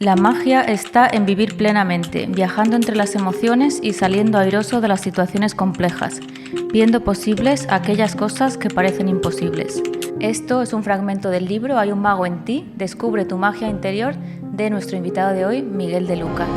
La magia está en vivir plenamente, viajando entre las emociones y saliendo airoso de las situaciones complejas, viendo posibles aquellas cosas que parecen imposibles. Esto es un fragmento del libro Hay un mago en ti, descubre tu magia interior, de nuestro invitado de hoy, Miguel de Lucas.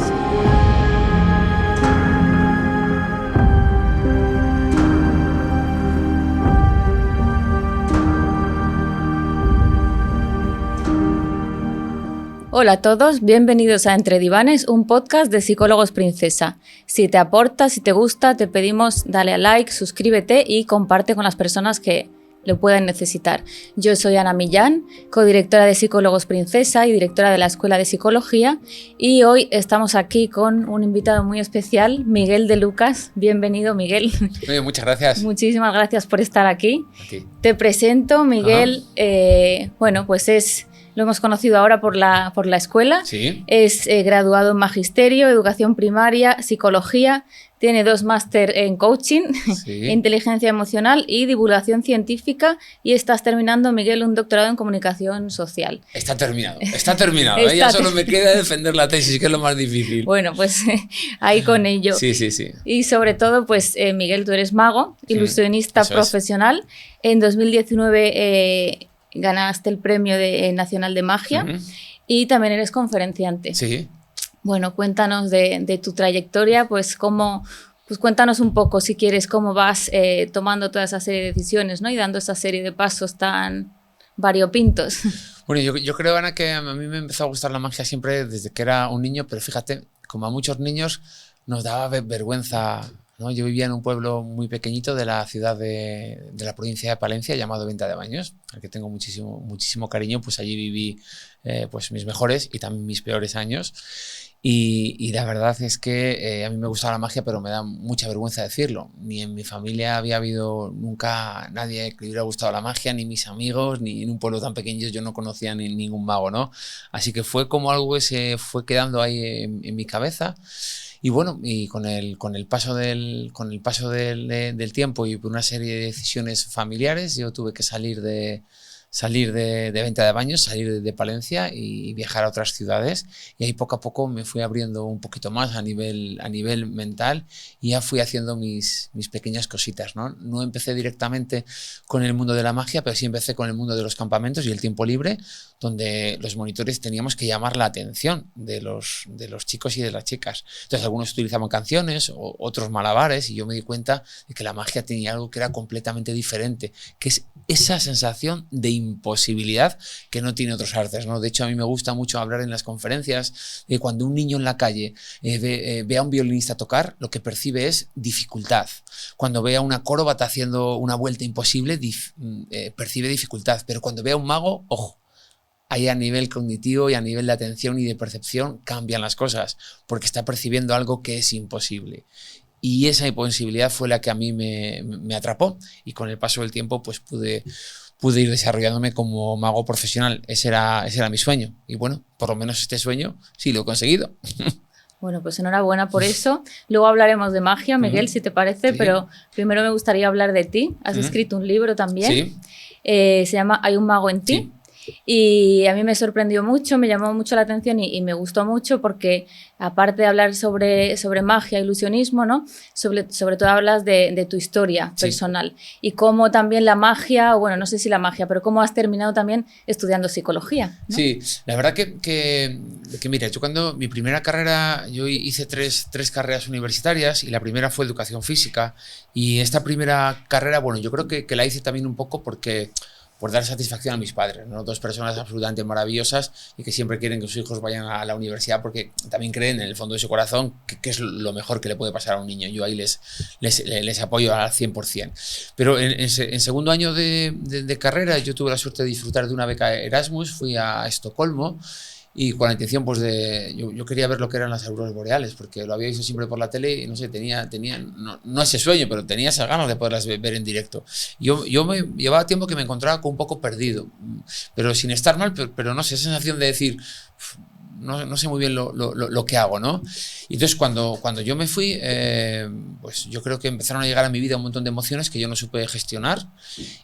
Hola a todos, bienvenidos a Entre Divanes, un podcast de Psicólogos Princesa. Si te aporta, si te gusta, te pedimos dale a like, suscríbete y comparte con las personas que lo puedan necesitar. Yo soy Ana Millán, codirectora de Psicólogos Princesa y directora de la Escuela de Psicología, y hoy estamos aquí con un invitado muy especial, Miguel de Lucas. Bienvenido, Miguel. Muchas gracias. Muchísimas gracias por estar aquí. Te presento, Miguel. Lo hemos conocido ahora por la escuela. Sí. Es graduado en Magisterio, Educación Primaria, Psicología. Tiene 2 máster en Coaching, sí. Inteligencia Emocional y Divulgación Científica. Y estás terminando, Miguel, un doctorado en Comunicación Social. Está terminado. Ya solo me queda defender la tesis, que es lo más difícil. Bueno, pues ahí con ello. Sí. Y sobre todo, pues Miguel, tú eres mago, ilusionista profesional. En 2019... ganaste el Premio Nacional de Magia y también eres conferenciante. Sí. Bueno, cuéntanos de tu trayectoria, pues cuéntanos un poco, si quieres, cómo vas tomando toda esa serie de decisiones, ¿no? Y dando esa serie de pasos tan variopintos. Bueno, yo creo, Ana, que a mí me empezó a gustar la magia siempre desde que era un niño, pero fíjate, como a muchos niños nos daba vergüenza, ¿no? Yo vivía en un pueblo muy pequeñito de la ciudad de la provincia de Palencia llamado Venta de Baños, al que tengo muchísimo cariño. Pues allí viví pues mis mejores y también mis peores años. Y la verdad es que a mí me gustaba la magia, pero me da mucha vergüenza decirlo. Ni en mi familia había habido nunca nadie que le hubiera gustado la magia, ni mis amigos, ni en un pueblo tan pequeño yo no conocía ningún mago, ¿no? Así que fue como algo que se fue quedando ahí en mi cabeza. Y bueno, y con el paso del tiempo y por una serie de decisiones familiares, yo tuve que salir de Venta de Baños, salir de Palencia y viajar a otras ciudades. Y ahí poco a poco me fui abriendo un poquito más a nivel mental y ya fui haciendo mis pequeñas cositas, ¿no? No empecé directamente con el mundo de la magia, pero sí empecé con el mundo de los campamentos y el tiempo libre, donde los monitores teníamos que llamar la atención de los chicos y de las chicas. Entonces algunos utilizaban canciones, otros malabares, y yo me di cuenta de que la magia tenía algo que era completamente diferente, que es esa sensación de imposibilidad que no tiene otros artes, ¿no? De hecho, a mí me gusta mucho hablar en las conferencias de cuando un niño en la calle ve a un violinista tocar, lo que percibe es dificultad. Cuando ve a un acróbata haciendo una vuelta imposible, percibe dificultad. Pero cuando ve a un mago, ojo, ahí a nivel cognitivo y a nivel de atención y de percepción cambian las cosas, porque está percibiendo algo que es imposible. Y esa imposibilidad fue la que a mí me atrapó, y con el paso del tiempo pues pude ir desarrollándome como mago profesional. Ese era mi sueño, y bueno, por lo menos este sueño sí lo he conseguido. Bueno, pues enhorabuena por eso. Luego hablaremos de magia, Miguel, si te parece, sí. Pero primero me gustaría hablar de ti. Has escrito un libro también. Sí. Se llama Hay un mago en ti. Sí. Y a mí me sorprendió mucho, me llamó mucho la atención y me gustó mucho porque, aparte de hablar sobre magia, ilusionismo, ¿no? Sobre todo hablas de tu historia personal, y cómo también la magia, bueno, no sé si la magia, pero cómo has terminado también estudiando psicología, ¿no? Sí, la verdad que mira, yo cuando mi primera carrera, yo hice tres carreras universitarias, y la primera fue educación física, y esta primera carrera, bueno, yo creo que la hice también un poco por dar satisfacción a mis padres, ¿no? 2 personas absolutamente maravillosas y que siempre quieren que sus hijos vayan a la universidad, porque también creen en el fondo de su corazón que es lo mejor que le puede pasar a un niño. Yo ahí les apoyo al 100%. Pero en segundo año de carrera yo tuve la suerte de disfrutar de una beca Erasmus, fui a Estocolmo, y con la intención pues yo quería ver lo que eran las auroras boreales, porque lo había visto siempre por la tele y no sé, tenía no ese sueño, pero tenía esas ganas de poderlas ver en directo. Yo me llevaba tiempo que me encontraba con un poco perdido, pero sin estar mal, pero no sé, esa sensación de decir, no sé muy bien lo que hago, ¿no? Y entonces cuando yo me fui, pues yo creo que empezaron a llegar a mi vida un montón de emociones que yo no supe gestionar,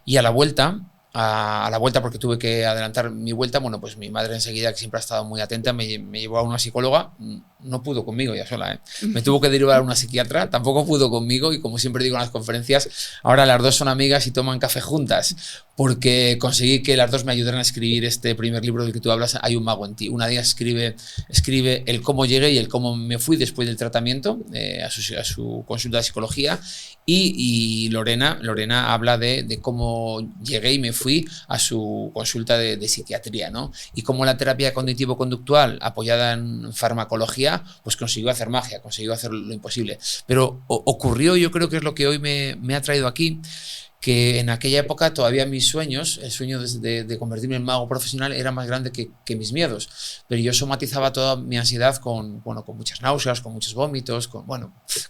y a la vuelta a la vuelta, porque tuve que adelantar mi vuelta, bueno, pues mi madre enseguida, que siempre ha estado muy atenta, me llevó a una psicóloga. No pudo conmigo ya sola, ¿eh? Me tuvo que derivar a una psiquiatra, tampoco pudo conmigo, y como siempre digo en las conferencias, ahora las dos son amigas y toman café juntas, porque conseguí que las dos me ayudaran a escribir este primer libro del que tú hablas, Hay un mago en ti. Una de ellas escribe el cómo llegué y el cómo me fui después del tratamiento, a su consulta de psicología, y Lorena habla de cómo llegué y me fui a su consulta de psiquiatría, ¿no? Y cómo la terapia cognitivo-conductual, apoyada en farmacología, pues consiguió hacer magia, consiguió hacer lo imposible. Pero ocurrió, yo creo que es lo que hoy me ha traído aquí, que en aquella época todavía mis sueños, el sueño de convertirme en mago profesional, era más grande que mis miedos. Pero yo somatizaba toda mi ansiedad con muchas náuseas, con muchos vómitos,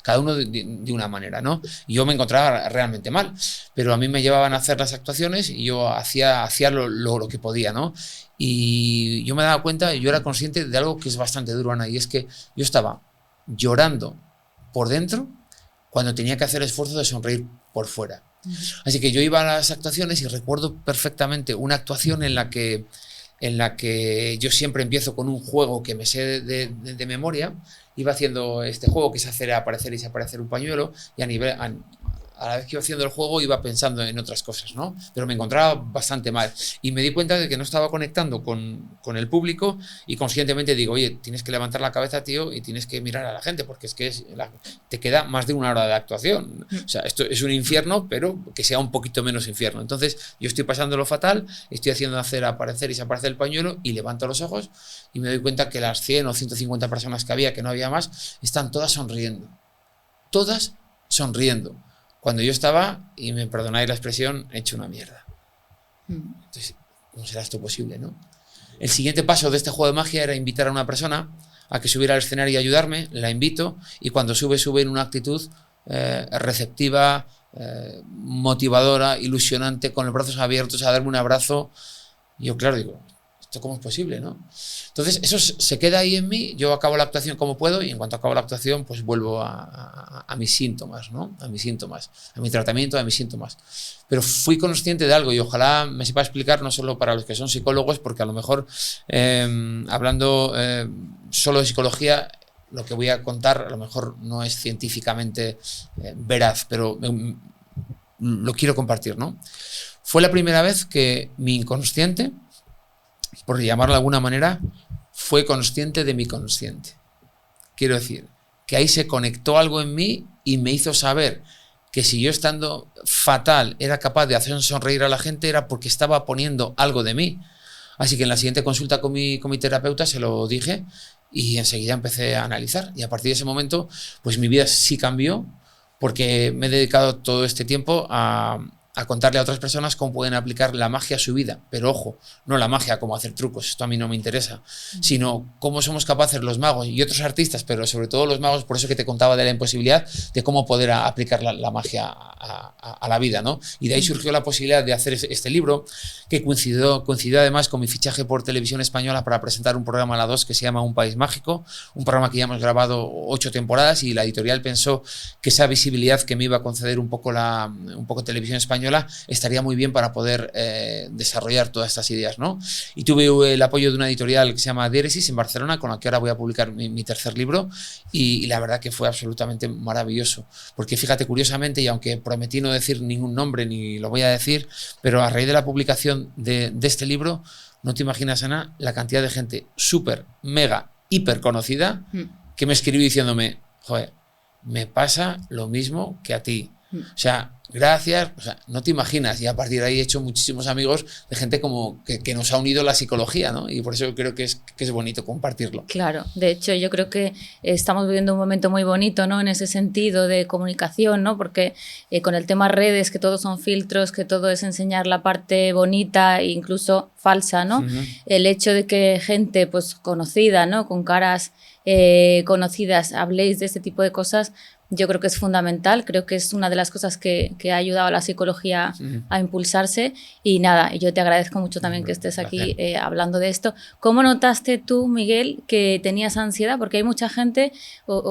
cada uno de una manera, ¿no? Y yo me encontraba realmente mal, pero a mí me llevaban a hacer las actuaciones y yo hacía lo que podía, ¿no? Y yo me daba cuenta, yo era consciente de algo que es bastante duro, Ana, y es que yo estaba llorando por dentro cuando tenía que hacer el esfuerzo de sonreír por fuera. Así que yo iba a las actuaciones y recuerdo perfectamente una actuación en la que yo siempre empiezo con un juego que me sé de memoria. Iba haciendo este juego que es hacer aparecer y desaparecer un pañuelo, y a la vez que iba haciendo el juego iba pensando en otras cosas, ¿no? Pero me encontraba bastante mal y me di cuenta de que no estaba conectando con el público, y conscientemente digo, oye, tienes que levantar la cabeza, tío, y tienes que mirar a la gente, porque es que te queda más de una hora de actuación. O sea, esto es un infierno, pero que sea un poquito menos infierno. Entonces yo estoy pasándolo fatal, estoy haciendo hacer aparecer y desaparecer el pañuelo, y levanto los ojos y me doy cuenta que las 100 o 150 personas que había, que no había más, están todas sonriendo. Todas sonriendo. Cuando yo estaba, y me perdonáis la expresión, hecho una mierda. Entonces, ¿cómo será esto posible, no? El siguiente paso de este juego de magia era invitar a una persona a que subiera al escenario y ayudarme. La invito, y cuando sube en una actitud receptiva, motivadora, ilusionante, con los brazos abiertos, a darme un abrazo. Y yo, claro, digo, ¿esto cómo es posible, no? Entonces, eso se queda ahí en mí. Yo acabo la actuación como puedo, y en cuanto acabo la actuación, pues vuelvo a mis síntomas, ¿no? A mis síntomas, a mi tratamiento, a mis síntomas. Pero fui consciente de algo, y ojalá me sepa explicar, no solo para los que son psicólogos, porque a lo mejor, hablando solo de psicología, lo que voy a contar a lo mejor no es científicamente veraz, pero lo quiero compartir, ¿no? Fue la primera vez que mi inconsciente, por llamarlo de alguna manera, fue consciente de mi consciente. Quiero decir, que ahí se conectó algo en mí y me hizo saber que si yo, estando fatal, era capaz de hacer sonreír a la gente, era porque estaba poniendo algo de mí. Así que en la siguiente consulta con mi terapeuta se lo dije, y enseguida empecé a analizar, y a partir de ese momento pues mi vida sí cambió, porque me he dedicado todo este tiempo a contarle a otras personas cómo pueden aplicar la magia a su vida. Pero ojo, no la magia como hacer trucos, esto a mí no me interesa, sino cómo somos capaces los magos y otros artistas, pero sobre todo los magos, por eso que te contaba de la imposibilidad, de cómo poder aplicar la magia a la vida, ¿no? Y de ahí surgió la posibilidad de hacer este libro, que coincidió además con mi fichaje por Televisión Española para presentar un programa a la 2 que se llama Un País Mágico, un programa que ya hemos grabado 8 temporadas, y la editorial pensó que esa visibilidad que me iba a conceder un poco Televisión Española estaría muy bien para poder desarrollar todas estas ideas, ¿no? Y tuve el apoyo de una editorial que se llama Diéresis en Barcelona, con la que ahora voy a publicar mi tercer libro, y la verdad que fue absolutamente maravilloso, porque fíjate, curiosamente, y aunque prometí no decir ningún nombre ni lo voy a decir, pero a raíz de la publicación de este libro, no te imaginas, Ana, la cantidad de gente súper, mega, hiper conocida que me escribió diciéndome, joder, me pasa lo mismo que a ti. O sea, gracias, o sea, no te imaginas. Y a partir de ahí he hecho muchísimos amigos de gente como que nos ha unido la psicología, ¿no? Y por eso creo que es bonito compartirlo. Claro, de hecho yo creo que estamos viviendo un momento muy bonito, ¿no? En ese sentido de comunicación, ¿no? Porque con el tema redes, que todos son filtros, que todo es enseñar la parte bonita e incluso falsa, ¿no? El hecho de que gente pues conocida, ¿no? Con caras conocidas habléis de este tipo de cosas, yo creo que es fundamental, creo que es una de las cosas que ha ayudado a la psicología a impulsarse. Y nada, yo te agradezco mucho también que estés aquí hablando de esto. ¿Cómo notaste tú, Miguel, que tenías ansiedad? Porque hay mucha gente,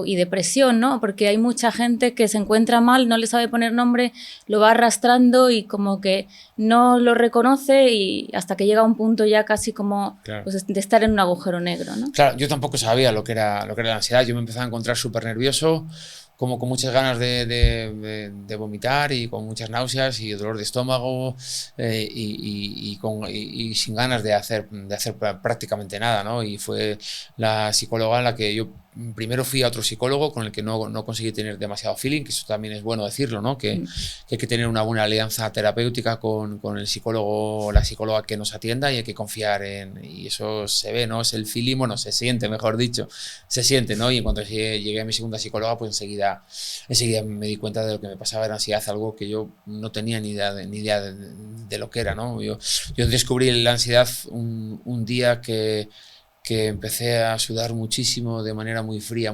y depresión, ¿no? Porque hay mucha gente que se encuentra mal, no le sabe poner nombre, lo va arrastrando y como que no lo reconoce y hasta que llega a un punto ya casi como pues, de estar en un agujero negro, ¿no? Claro, yo tampoco sabía lo que era la ansiedad. Yo me empezaba a encontrar súper nervioso, como con muchas ganas de vomitar y con muchas náuseas y dolor de estómago y sin ganas de hacer prácticamente nada, ¿no? Y fue la psicóloga en la que yo primero fui a otro psicólogo con el que no conseguí tener demasiado feeling, que eso también es bueno decirlo, ¿no? Que hay que tener una buena alianza terapéutica con el psicólogo o la psicóloga que nos atienda y hay que confiar y eso se ve, ¿no? Es el feeling, bueno, se siente, mejor dicho, se siente, ¿no? Y en cuanto llegué a mi segunda psicóloga, pues enseguida me di cuenta de lo que me pasaba, era ansiedad, algo que yo no tenía ni idea de lo que era, ¿no? Yo descubrí la ansiedad un día que empecé a sudar muchísimo de manera muy fría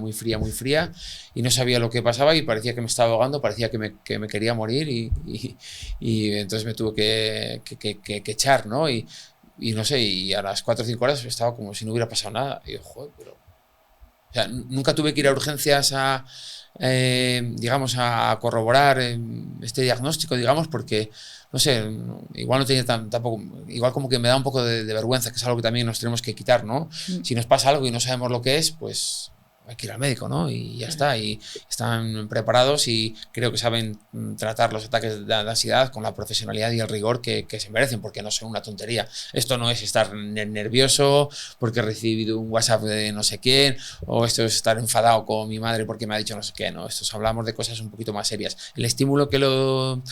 y no sabía lo que pasaba y parecía que me estaba ahogando, parecía que me quería morir y entonces me tuve que echar, ¿no? Y no sé, y a las 4 o 5 horas estaba como si no hubiera pasado nada. Y yo, joder, pero... O sea, nunca tuve que ir a urgencias digamos, a corroborar este diagnóstico, digamos, porque, no sé, igual no tenía tampoco, igual como que me da un poco de vergüenza, que es algo que también nos tenemos que quitar, ¿no? Si nos pasa algo y no sabemos lo que es, pues hay que ir al médico, ¿no? Y ya está, y están preparados y creo que saben tratar los ataques de ansiedad con la profesionalidad y el rigor que se merecen, porque no son una tontería. Esto no es estar nervioso porque he recibido un WhatsApp de no sé quién, o esto es estar enfadado con mi madre porque me ha dicho no sé qué, ¿no? Hablamos de cosas un poquito más serias. El estímulo que lo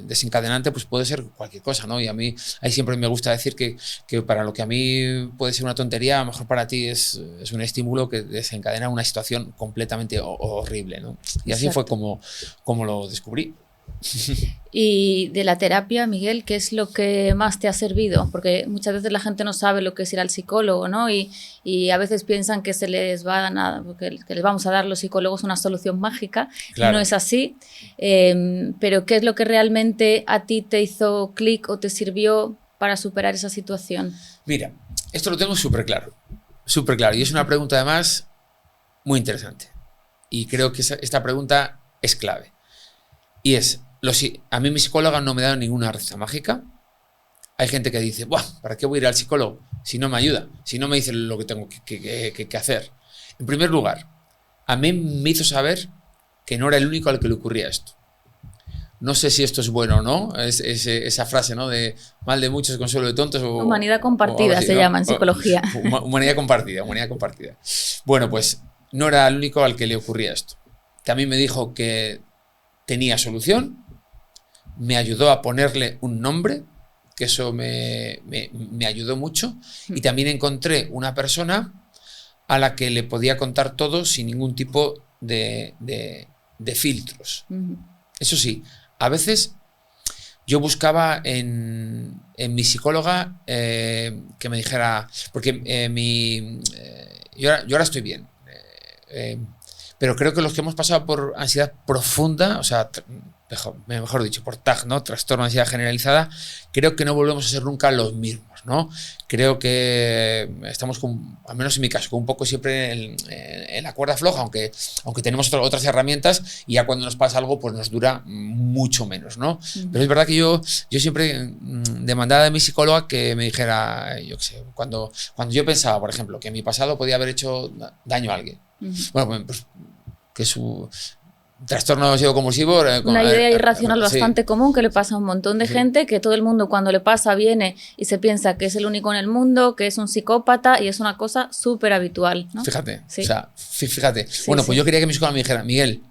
desencadenante pues puede ser cualquier cosa, ¿no? Y a mí ahí siempre me gusta decir que para lo que a mí puede ser una tontería, a lo mejor para ti es un estímulo que desencadena una situación completamente horrible, ¿no? Y así fue como lo descubrí. Y de la terapia, Miguel, ¿qué es lo que más te ha servido? Porque muchas veces la gente no sabe lo que es ir al psicólogo, ¿no? Y a veces piensan que se les va a nada, porque que les vamos a dar los psicólogos una solución mágica. Claro. Y no es así. Pero ¿qué es lo que realmente a ti te hizo clic o te sirvió para superar esa situación? Mira, esto lo tengo súper claro. Súper claro. Y es una pregunta además muy interesante. Y creo que esta pregunta es clave. Y es, a mí mi psicóloga no me ha dado ninguna receta mágica. Hay gente que dice, "Buah, ¿para qué voy a ir al psicólogo si no me ayuda? Si no me dice lo que tengo que hacer". En primer lugar, a mí me hizo saber que no era el único al que le ocurría esto. No sé si esto es bueno o no, esa frase, ¿no? De mal de muchos, consuelo de tontos. Humanidad compartida se llama en psicología. Humanidad compartida. Bueno, pues no era el único al que le ocurría esto. También me dijo que tenía solución, me ayudó a ponerle un nombre, que eso me ayudó mucho, y también encontré una persona a la que le podía contar todo sin ningún tipo de filtros. Eso sí, a veces yo buscaba en mi psicóloga que me dijera, porque yo ahora estoy bien, pero creo que los que hemos pasado por ansiedad profunda, o sea, mejor dicho, por TAG, ¿no? Trastorno de ansiedad generalizada, creo que no volvemos a ser nunca los mismos, ¿no? Creo que estamos, al menos en mi caso, un poco siempre en la cuerda floja, aunque tenemos otras herramientas y ya cuando nos pasa algo, pues nos dura mucho menos, ¿no? Pero es verdad que yo siempre demandaba de mi psicóloga que me dijera, yo qué sé, cuando yo pensaba, por ejemplo, que mi pasado podía haber hecho daño a alguien, bueno, pues que su trastorno obsesivo compulsivo. Una idea irracional bastante común que le pasa a un montón de gente, que todo el mundo cuando le pasa viene y se piensa que es el único en el mundo, que es un psicópata, y es una cosa súper habitual, ¿no? Fíjate, o sea, fíjate. Bueno, pues yo quería que mi psicóloga me dijera, Miguel,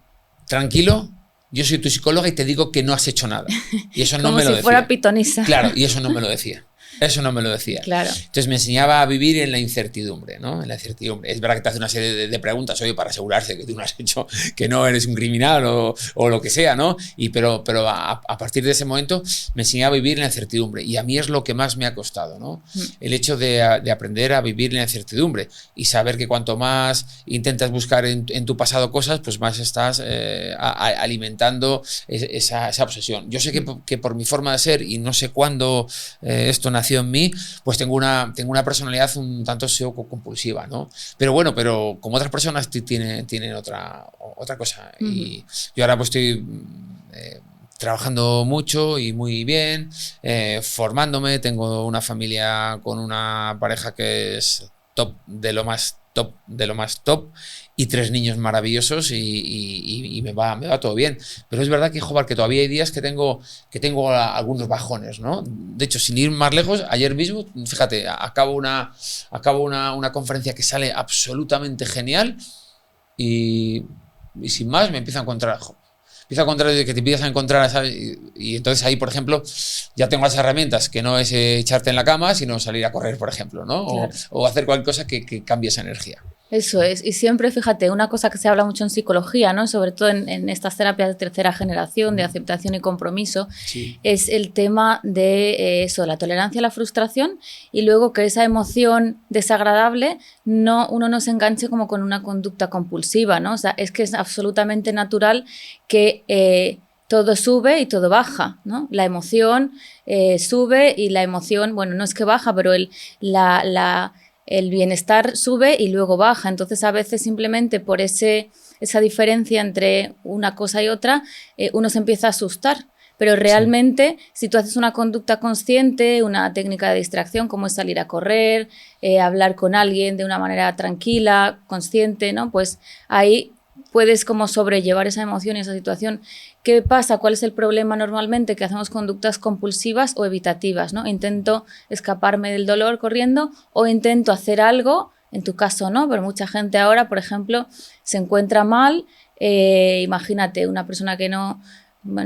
tranquilo, yo soy tu psicóloga y te digo que no has hecho nada. Y eso no me lo decía. Como si fuera pitonisa. Claro, y eso no me lo decía. Eso no me lo decía. Claro. Entonces me enseñaba a vivir en la incertidumbre, ¿no? En la incertidumbre. Es verdad que te hace una serie de preguntas, oye, para asegurarse que tú no has hecho, que no eres un criminal o lo que sea, ¿no? Pero a partir de ese momento me enseñaba a vivir en la incertidumbre. Y a mí es lo que más me ha costado, ¿no? El hecho de aprender a vivir en la incertidumbre y saber que cuanto más intentas buscar en tu pasado cosas, pues más estás alimentando esa obsesión. Yo sé que por mi forma de ser, y no sé cuándo esto nació en mí, pues tengo una personalidad un tanto obsesivo-compulsiva, ¿no? Pero bueno, como otras personas tienen otra cosa. Y yo ahora pues estoy trabajando mucho y muy bien, formándome, tengo una familia con una pareja que es top de lo más top y 3 niños maravillosos y me va todo bien. Pero es verdad que, joder, que todavía hay días que tengo algunos bajones, ¿no? De hecho, sin ir más lejos, ayer mismo, fíjate, acabo una conferencia que sale absolutamente genial y sin más me empiezo a encontrar de que te empiezas a encontrar, ¿sabes? Y entonces ahí, por ejemplo, ya tengo las herramientas, que no es echarte en la cama, sino salir a correr, por ejemplo, ¿no? Claro. O hacer cualquier cosa que cambie esa energía. Eso es, y siempre, fíjate, una cosa que se habla mucho en psicología, ¿no? Sobre todo en estas terapias de tercera generación, de aceptación y compromiso, sí, es el tema de eso, la tolerancia a la frustración y luego que esa emoción desagradable uno no se enganche como con una conducta compulsiva, ¿no? O sea, es que es absolutamente natural que todo sube y todo baja, ¿no? La emoción sube y la emoción, bueno, no es que baja, pero el bienestar sube y luego baja. Entonces, a veces simplemente por esa diferencia entre una cosa y otra, uno se empieza a asustar. Pero realmente, si tú haces una conducta consciente, una técnica de distracción, como es salir a correr, hablar con alguien de una manera tranquila, consciente, ¿no? Pues ahí puedes como sobrellevar esa emoción y esa situación. ¿Qué pasa? ¿Cuál es el problema normalmente? Que hacemos conductas compulsivas o evitativas, ¿no? Intento escaparme del dolor corriendo o intento hacer algo, en tu caso no, pero mucha gente ahora, por ejemplo, se encuentra mal, imagínate, una persona que no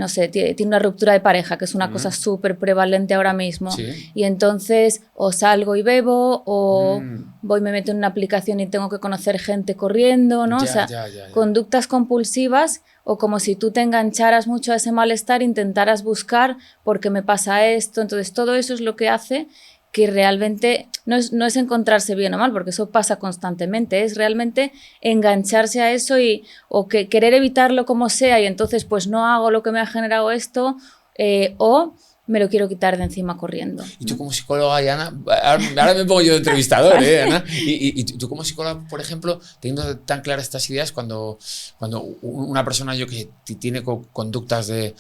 sé, tiene una ruptura de pareja, que es una cosa súper prevalente ahora mismo, sí. Y entonces o salgo y bebo o voy, me meto en una aplicación y tengo que conocer gente corriendo, ¿no? Ya. Conductas compulsivas o como si tú te engancharas mucho a ese malestar, intentaras buscar por qué me pasa esto, entonces todo eso es lo que hace que realmente no es encontrarse bien o mal, porque eso pasa constantemente, es realmente engancharse a eso o querer evitarlo como sea y entonces pues no hago lo que me ha generado esto o me lo quiero quitar de encima corriendo. Y tú como psicóloga, Ana, ahora me pongo yo de entrevistador, Ana, y tú como psicóloga, por ejemplo, teniendo tan claras estas ideas, cuando una persona que tiene conductas de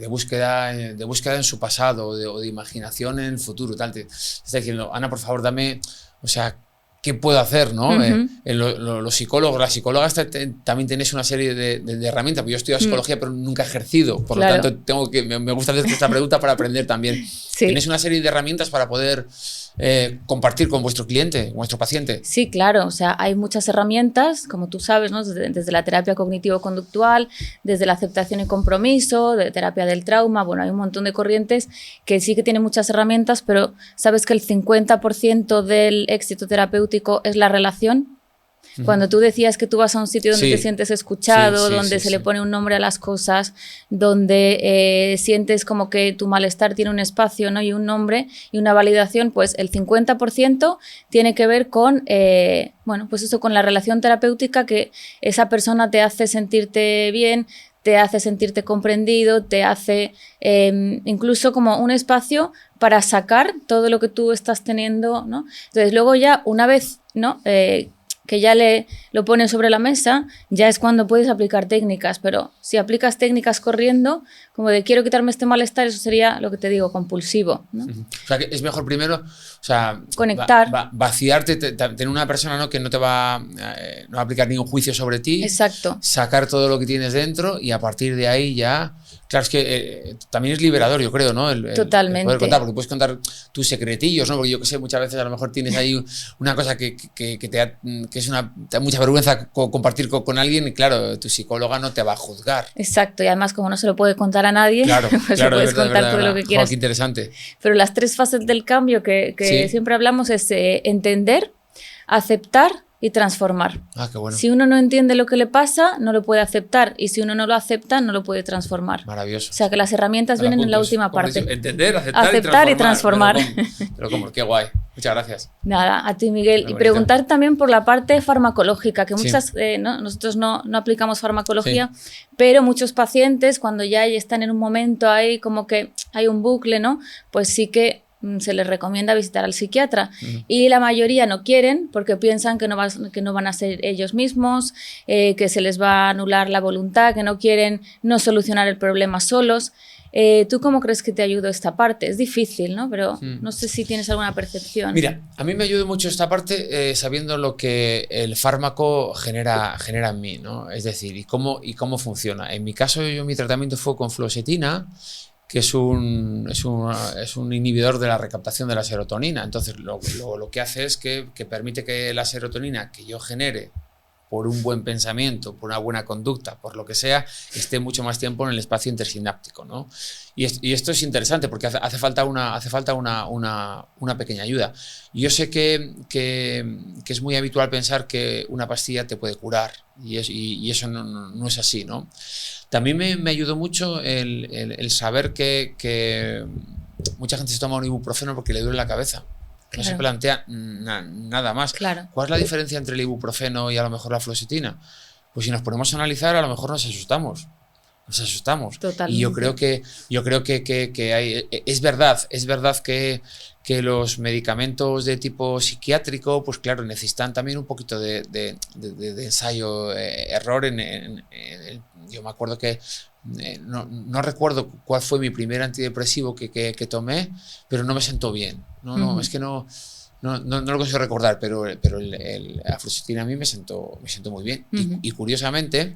búsqueda en su pasado o de imaginación en el futuro, tal, te está diciendo, Ana, por favor, dame, o sea, ¿qué puedo hacer? ¿No? Los psicólogos, las psicólogas también tenéis una serie de herramientas. Yo he estudiado psicología, pero nunca he ejercido. Por lo tanto, me gusta hacer esta pregunta para aprender también. Sí. ¿Tenéis una serie de herramientas para poder compartir con vuestro cliente, vuestro paciente? Sí, claro. O sea, hay muchas herramientas, como tú sabes, ¿no? Desde la terapia cognitivo-conductual, desde la aceptación y compromiso, de terapia del trauma. Bueno, hay un montón de corrientes que sí que tienen muchas herramientas, pero sabes que el 50% del éxito terapéutico es la relación. Cuando tú decías que tú vas a un sitio donde te sientes escuchado, donde se le pone un nombre a las cosas, donde sientes como que tu malestar tiene un espacio, ¿no? Y un nombre y una validación, pues el 50% tiene que ver con, pues eso, con la relación terapéutica, que esa persona te hace sentirte bien, te hace sentirte comprendido, te hace incluso como un espacio para sacar todo lo que tú estás teniendo, ¿no? Entonces luego ya una vez, ¿no? Que ya lo pones sobre la mesa, ya es cuando puedes aplicar técnicas, pero si aplicas técnicas corriendo, como de quiero quitarme este malestar, eso sería lo que te digo, compulsivo, ¿no? O sea, que es mejor primero, o sea, conectar, vaciarte, tener una persona, ¿no? Que no te va no va a aplicar ningún juicio sobre ti. Exacto. Sacar todo lo que tienes dentro y a partir de ahí ya Claro, es que también es liberador, yo creo, ¿no? Totalmente. El poder contar, porque puedes contar tus secretillos, ¿no? Porque yo que sé, muchas veces a lo mejor tienes ahí una cosa que te da mucha vergüenza compartir con alguien y claro, tu psicóloga no te va a juzgar. Exacto, y además como no se lo puede contar a nadie, claro, pues claro, puedes contar todo lo que quieras. Qué interesante. Pero las 3 fases del cambio que Sí. siempre hablamos es entender, aceptar y transformar. Ah, qué bueno. Si uno no entiende lo que le pasa, no lo puede aceptar. Y si uno no lo acepta, no lo puede transformar. Maravilloso. O sea que las herramientas vienen en la última parte. Entender, aceptar y transformar. Pero como, qué guay. Muchas gracias. Nada, a ti, Miguel. Y preguntar también por la parte farmacológica, que muchas, nosotros no aplicamos farmacología, pero muchos pacientes, cuando ya están en un momento ahí, como que hay un bucle, ¿no? Pues sí que se les recomienda visitar al psiquiatra. Y la mayoría no quieren porque piensan que no van a ser ellos mismos, que se les va a anular la voluntad, que no quieren no solucionar el problema solos. ¿Tú cómo crees que te ayudó esta parte? Es difícil, ¿no? Pero no sé si tienes alguna percepción. Mira, a mí me ayudó mucho esta parte sabiendo lo que el fármaco genera en mí, ¿no? Es decir, y cómo funciona. En mi caso, mi tratamiento fue con fluoxetina, que es un inhibidor de la recaptación de la serotonina. Entonces, lo que hace es que permite que la serotonina que yo genere por un buen pensamiento, por una buena conducta, por lo que sea, esté mucho más tiempo en el espacio intersináptico, ¿no? Y esto es interesante porque hace falta una pequeña ayuda. Y yo sé que es muy habitual pensar que una pastilla te puede curar y eso no es así, ¿no? También me ayudó mucho el saber que mucha gente se toma un ibuprofeno porque le duele la cabeza. No se plantea nada más. Claro. ¿Cuál es la diferencia entre el ibuprofeno y a lo mejor la fluoxetina? Pues si nos ponemos a analizar, a lo mejor nos asustamos. Totalmente. Y yo creo que hay, es verdad que los medicamentos de tipo psiquiátrico, pues claro, necesitan también un poquito de ensayo, error yo me acuerdo que no recuerdo cuál fue mi primer antidepresivo que tomé, pero no me sentó bien. Es que no lo consigo recordar, pero la fluoxetina a mí me sentó muy bien. Y curiosamente,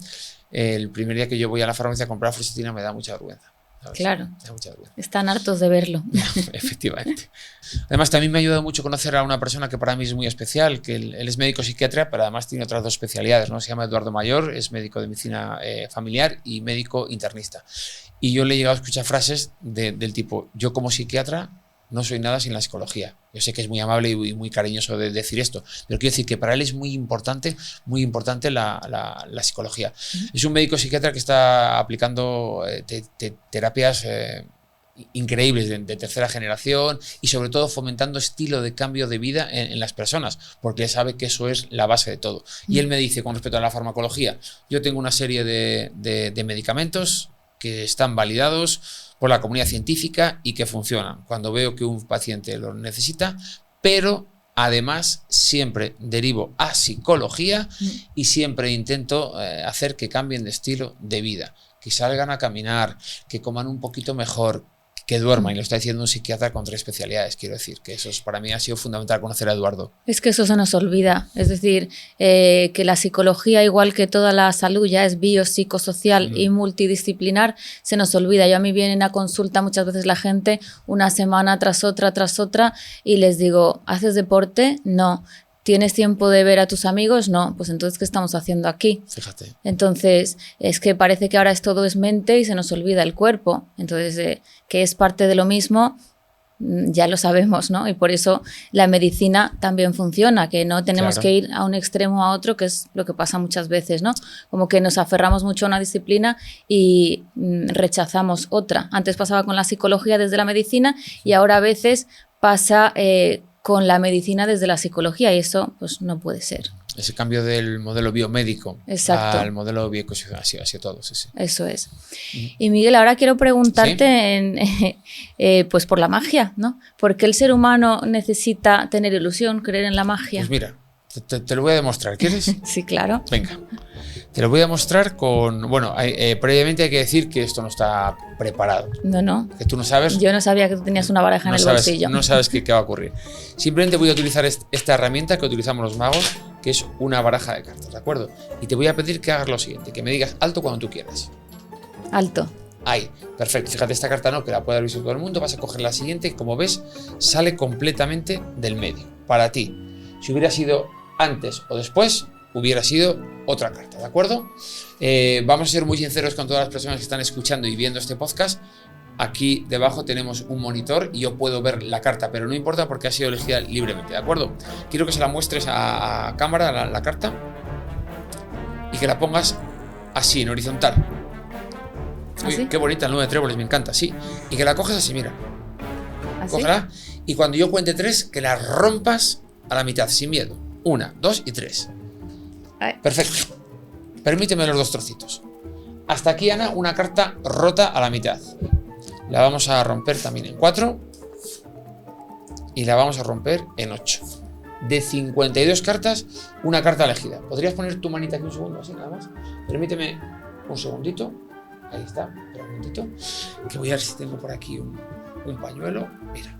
el primer día que yo voy a la farmacia a comprar fluoxetina me da mucha vergüenza. ¿Sabes? Claro. Me da mucha vergüenza. Están hartos de verlo. Efectivamente. Además, también me ha ayudado mucho conocer a una persona que para mí es muy especial, que él es médico psiquiatra, pero además tiene otras 2 especialidades, ¿no? Se llama Eduardo Mayor, es médico de medicina familiar y médico internista. Y yo le he llegado a escuchar frases del tipo, yo como psiquiatra no soy nada sin la psicología. Yo sé que es muy amable y muy cariñoso de decir esto, pero quiero decir que para él es muy importante la psicología. Es un médico psiquiatra que está aplicando terapias increíbles de tercera generación y sobre todo fomentando estilo de cambio de vida en las personas, porque él sabe que eso es la base de todo. Y él me dice con respecto a la farmacología, yo tengo una serie de medicamentos que están validados por la comunidad científica y que funcionan cuando veo que un paciente lo necesita, pero además siempre derivo a psicología y siempre intento hacer que cambien de estilo de vida, que salgan a caminar, que coman un poquito mejor, que duerman, y lo está diciendo un psiquiatra con 3 especialidades, quiero decir, que eso para mí ha sido fundamental conocer a Eduardo. Es que eso se nos olvida, es decir, que la psicología, igual que toda la salud, ya es biopsicosocial y multidisciplinar, se nos olvida. Yo a mí vienen a consulta muchas veces la gente una semana tras otra, y les digo, ¿haces deporte? No. ¿Tienes tiempo de ver a tus amigos? No. Pues entonces, ¿qué estamos haciendo aquí? Fíjate. Entonces, es que parece que ahora todo es mente y se nos olvida el cuerpo. Entonces, que es parte de lo mismo, ya lo sabemos, ¿no? Y por eso la medicina también funciona, que no tenemos que ir a un extremo a otro, que es lo que pasa muchas veces, ¿no? Como que nos aferramos mucho a una disciplina y rechazamos otra. Antes pasaba con la psicología desde la medicina y ahora a veces pasa con la medicina desde la psicología y eso pues no puede ser. Ese cambio del modelo biomédico al modelo bioecosocial, hacia todo, sí. Eso es. Y Miguel, ahora quiero preguntarte pues por la magia, ¿no? ¿Por qué el ser humano necesita tener ilusión, creer en la magia? Pues mira, te lo voy a demostrar, ¿quieres? Sí, claro. Venga. Te lo voy a mostrar con... Bueno, previamente hay que decir que esto no está preparado. No. Que tú no sabes... Yo no sabía que tú tenías una baraja en el bolsillo. No sabes qué va a ocurrir. Simplemente voy a utilizar esta herramienta que utilizamos los magos, que es una baraja de cartas, ¿de acuerdo? Y te voy a pedir que hagas lo siguiente, que me digas alto cuando tú quieras. Alto. Ahí, perfecto. Fíjate, esta carta no, que la puede haber visto todo el mundo. Vas a coger la siguiente y, como ves, sale completamente del medio. Para ti, si hubiera sido antes o después, hubiera sido otra carta, ¿de acuerdo? Vamos a ser muy sinceros con todas las personas que están escuchando y viendo este podcast. Aquí debajo tenemos un monitor y yo puedo ver la carta, pero no importa porque ha sido elegida libremente, ¿de acuerdo? Quiero que se la muestres a cámara, la carta, y que la pongas así, en horizontal. Uy, ¿Así? qué bonita el 9 de tréboles, me encanta, sí. Y que la coges así, mira. ¿Así? Cógela, y cuando yo cuente 3, que la rompas a la mitad, sin miedo. 1, 2 y 3. Ay. Perfecto. Permíteme los 2 trocitos. Hasta aquí, Ana, una carta rota a la mitad. La vamos a romper también en 4 y la vamos a romper en 8. De 52 cartas, una carta elegida. ¿Podrías poner tu manita aquí un segundo, así nada más? Permíteme un segundito. Ahí está, espera un momentito. Que voy a ver si tengo por aquí un pañuelo. Mira,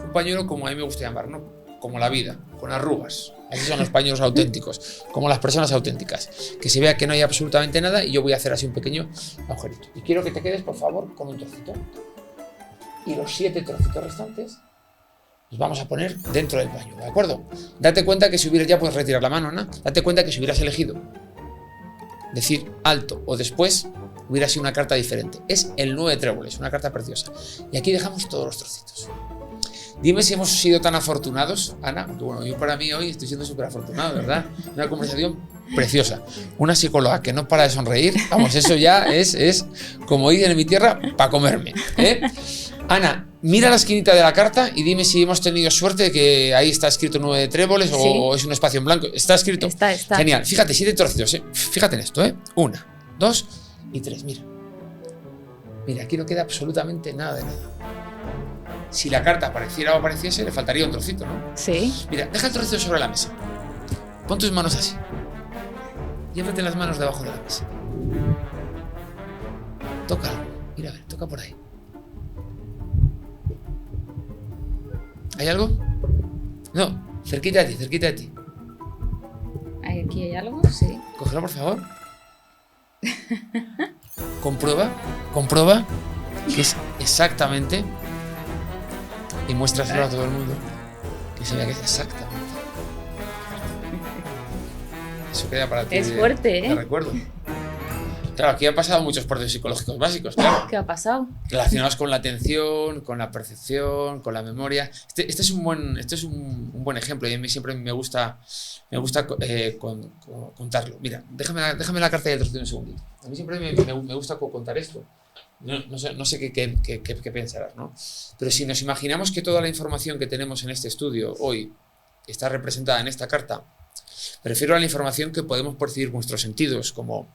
un pañuelo como a mí me gusta llamar, ¿no? Como la vida, con arrugas. Así son los pañuelos auténticos, como las personas auténticas. Que se vea que no hay absolutamente nada y yo voy a hacer así un pequeño agujerito. Y quiero que te quedes, por favor, con un trocito. Y los 7 trocitos restantes los vamos a poner dentro del pañuelo, ¿de acuerdo? Date cuenta que si hubieras, ya puedes retirar la mano, ¿no? Date cuenta que si hubieras elegido decir alto o después, hubiera sido una carta diferente. Es el 9 de tréboles, una carta preciosa. Y aquí dejamos todos los trocitos. Dime si hemos sido tan afortunados, Ana. Bueno, yo para mí hoy estoy siendo súper afortunado, ¿verdad? Una conversación preciosa. Una psicóloga que no para de sonreír, vamos, eso ya es como dicen en mi tierra, para comerme, ¿eh? Ana, mira la esquinita de la carta y dime si hemos tenido suerte de que ahí está escrito 9 de tréboles, sí, o es un espacio en blanco. ¿Está escrito? Está. Genial. Fíjate, 7 trocitos, ¿eh? Fíjate en esto, ¿eh? 1, 2 y 3, mira. Mira, aquí no queda absolutamente nada de nada. Si la carta apareciera o apareciese, le faltaría un trocito, ¿no? Sí. Mira, deja el trocito sobre la mesa. Pon tus manos así. Llévate las manos debajo de la mesa. Toca algo. Mira, a ver, toca por ahí. ¿Hay algo? No, cerquita de ti, cerquita de ti. ¿Aquí hay algo? Sí. Cógelo, por favor. Comprueba que es exactamente, y muéstraselo a todo el mundo, que se vea que es exactamente. Eso queda para ti. Es fuerte, ¿eh? Te recuerdo. Claro, aquí han pasado muchos procesos psicológicos básicos, claro. ¿Qué ha pasado? Relacionados con la atención, con la percepción, con la memoria. Este es un buen ejemplo y a mí siempre me gusta contarlo. Mira, déjame la carta y el trocito un segundito. A mí siempre me gusta contar esto. No sé qué pensarás, ¿no? Pero si nos imaginamos que toda la información que tenemos en este estudio hoy está representada en esta carta, prefiero a la información que podemos percibir con nuestros sentidos, como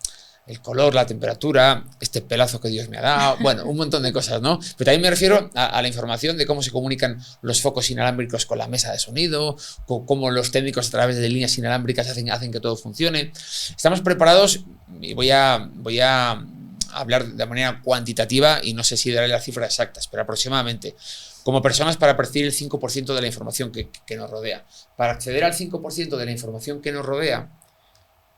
el color, la temperatura, este pelazo que Dios me ha dado, bueno, un montón de cosas, ¿no? Pero también me refiero a la información de cómo se comunican los focos inalámbricos con la mesa de sonido, cómo los técnicos a través de líneas inalámbricas hacen que todo funcione. Estamos preparados y voy a hablar de manera cuantitativa y no sé si daré las cifras exactas, pero aproximadamente como personas para percibir el 5% de la información que nos rodea. Para acceder al 5% de la información que nos rodea,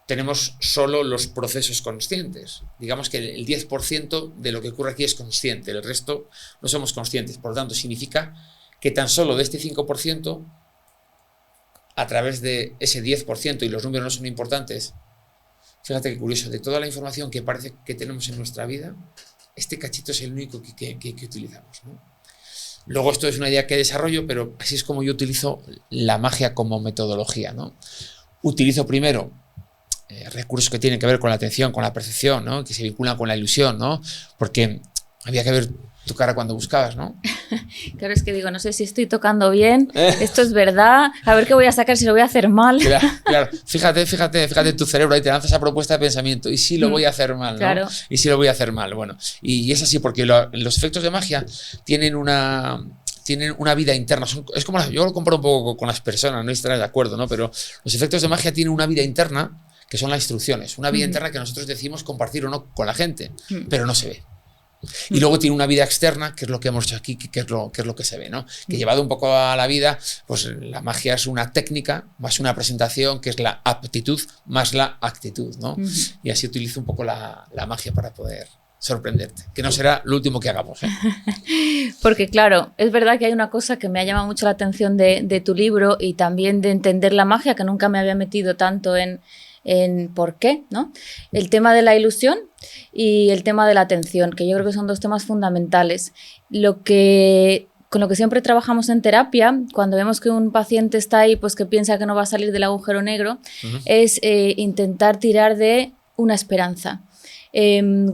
tenemos solo los procesos conscientes. Digamos que el 10% de lo que ocurre aquí es consciente, el resto no somos conscientes. Por lo tanto, significa que tan solo de este 5%, a través de ese 10%, y los números no son importantes, fíjate qué curioso, de toda la información que parece que tenemos en nuestra vida, este cachito es el único que utilizamos, ¿no? Luego esto es una idea que desarrollo, pero así es como yo utilizo la magia como metodología, ¿no? Utilizo primero recursos que tienen que ver con la atención, con la percepción, ¿no? Que se vinculan con la ilusión, ¿no? Porque había que ver tu cara cuando buscabas, ¿no? Claro, es que digo, no sé si estoy tocando bien, esto es verdad, a ver qué voy a sacar si lo voy a hacer mal. Claro. Fíjate tu cerebro, ahí te lanza esa propuesta de pensamiento, y si lo voy a hacer mal, ¿no? Claro. Y si lo voy a hacer mal, bueno. Y es así porque los efectos de magia tienen una vida interna. Es como yo lo comparo un poco con las personas, no estarás de acuerdo, ¿no? Pero los efectos de magia tienen una vida interna que son las instrucciones, una vida interna que nosotros decidimos compartir o no con la gente, pero no se ve. Y luego tiene una vida externa, que es lo que hemos hecho aquí, que es lo que se ve, ¿no? Que llevado un poco a la vida, pues la magia es una técnica más una presentación, que es la aptitud más la actitud, ¿no? Y así utilizo un poco la magia para poder sorprenderte, que no será lo último que hagamos. Porque claro, es verdad que hay una cosa que me ha llamado mucho la atención de tu libro y también de entender la magia, que nunca me había metido tanto en por qué, ¿no? El tema de la ilusión y el tema de la atención, que yo creo que son dos temas fundamentales. Con lo que siempre trabajamos en terapia, cuando vemos que un paciente está ahí, pues que piensa que no va a salir del agujero negro, es intentar tirar de una esperanza.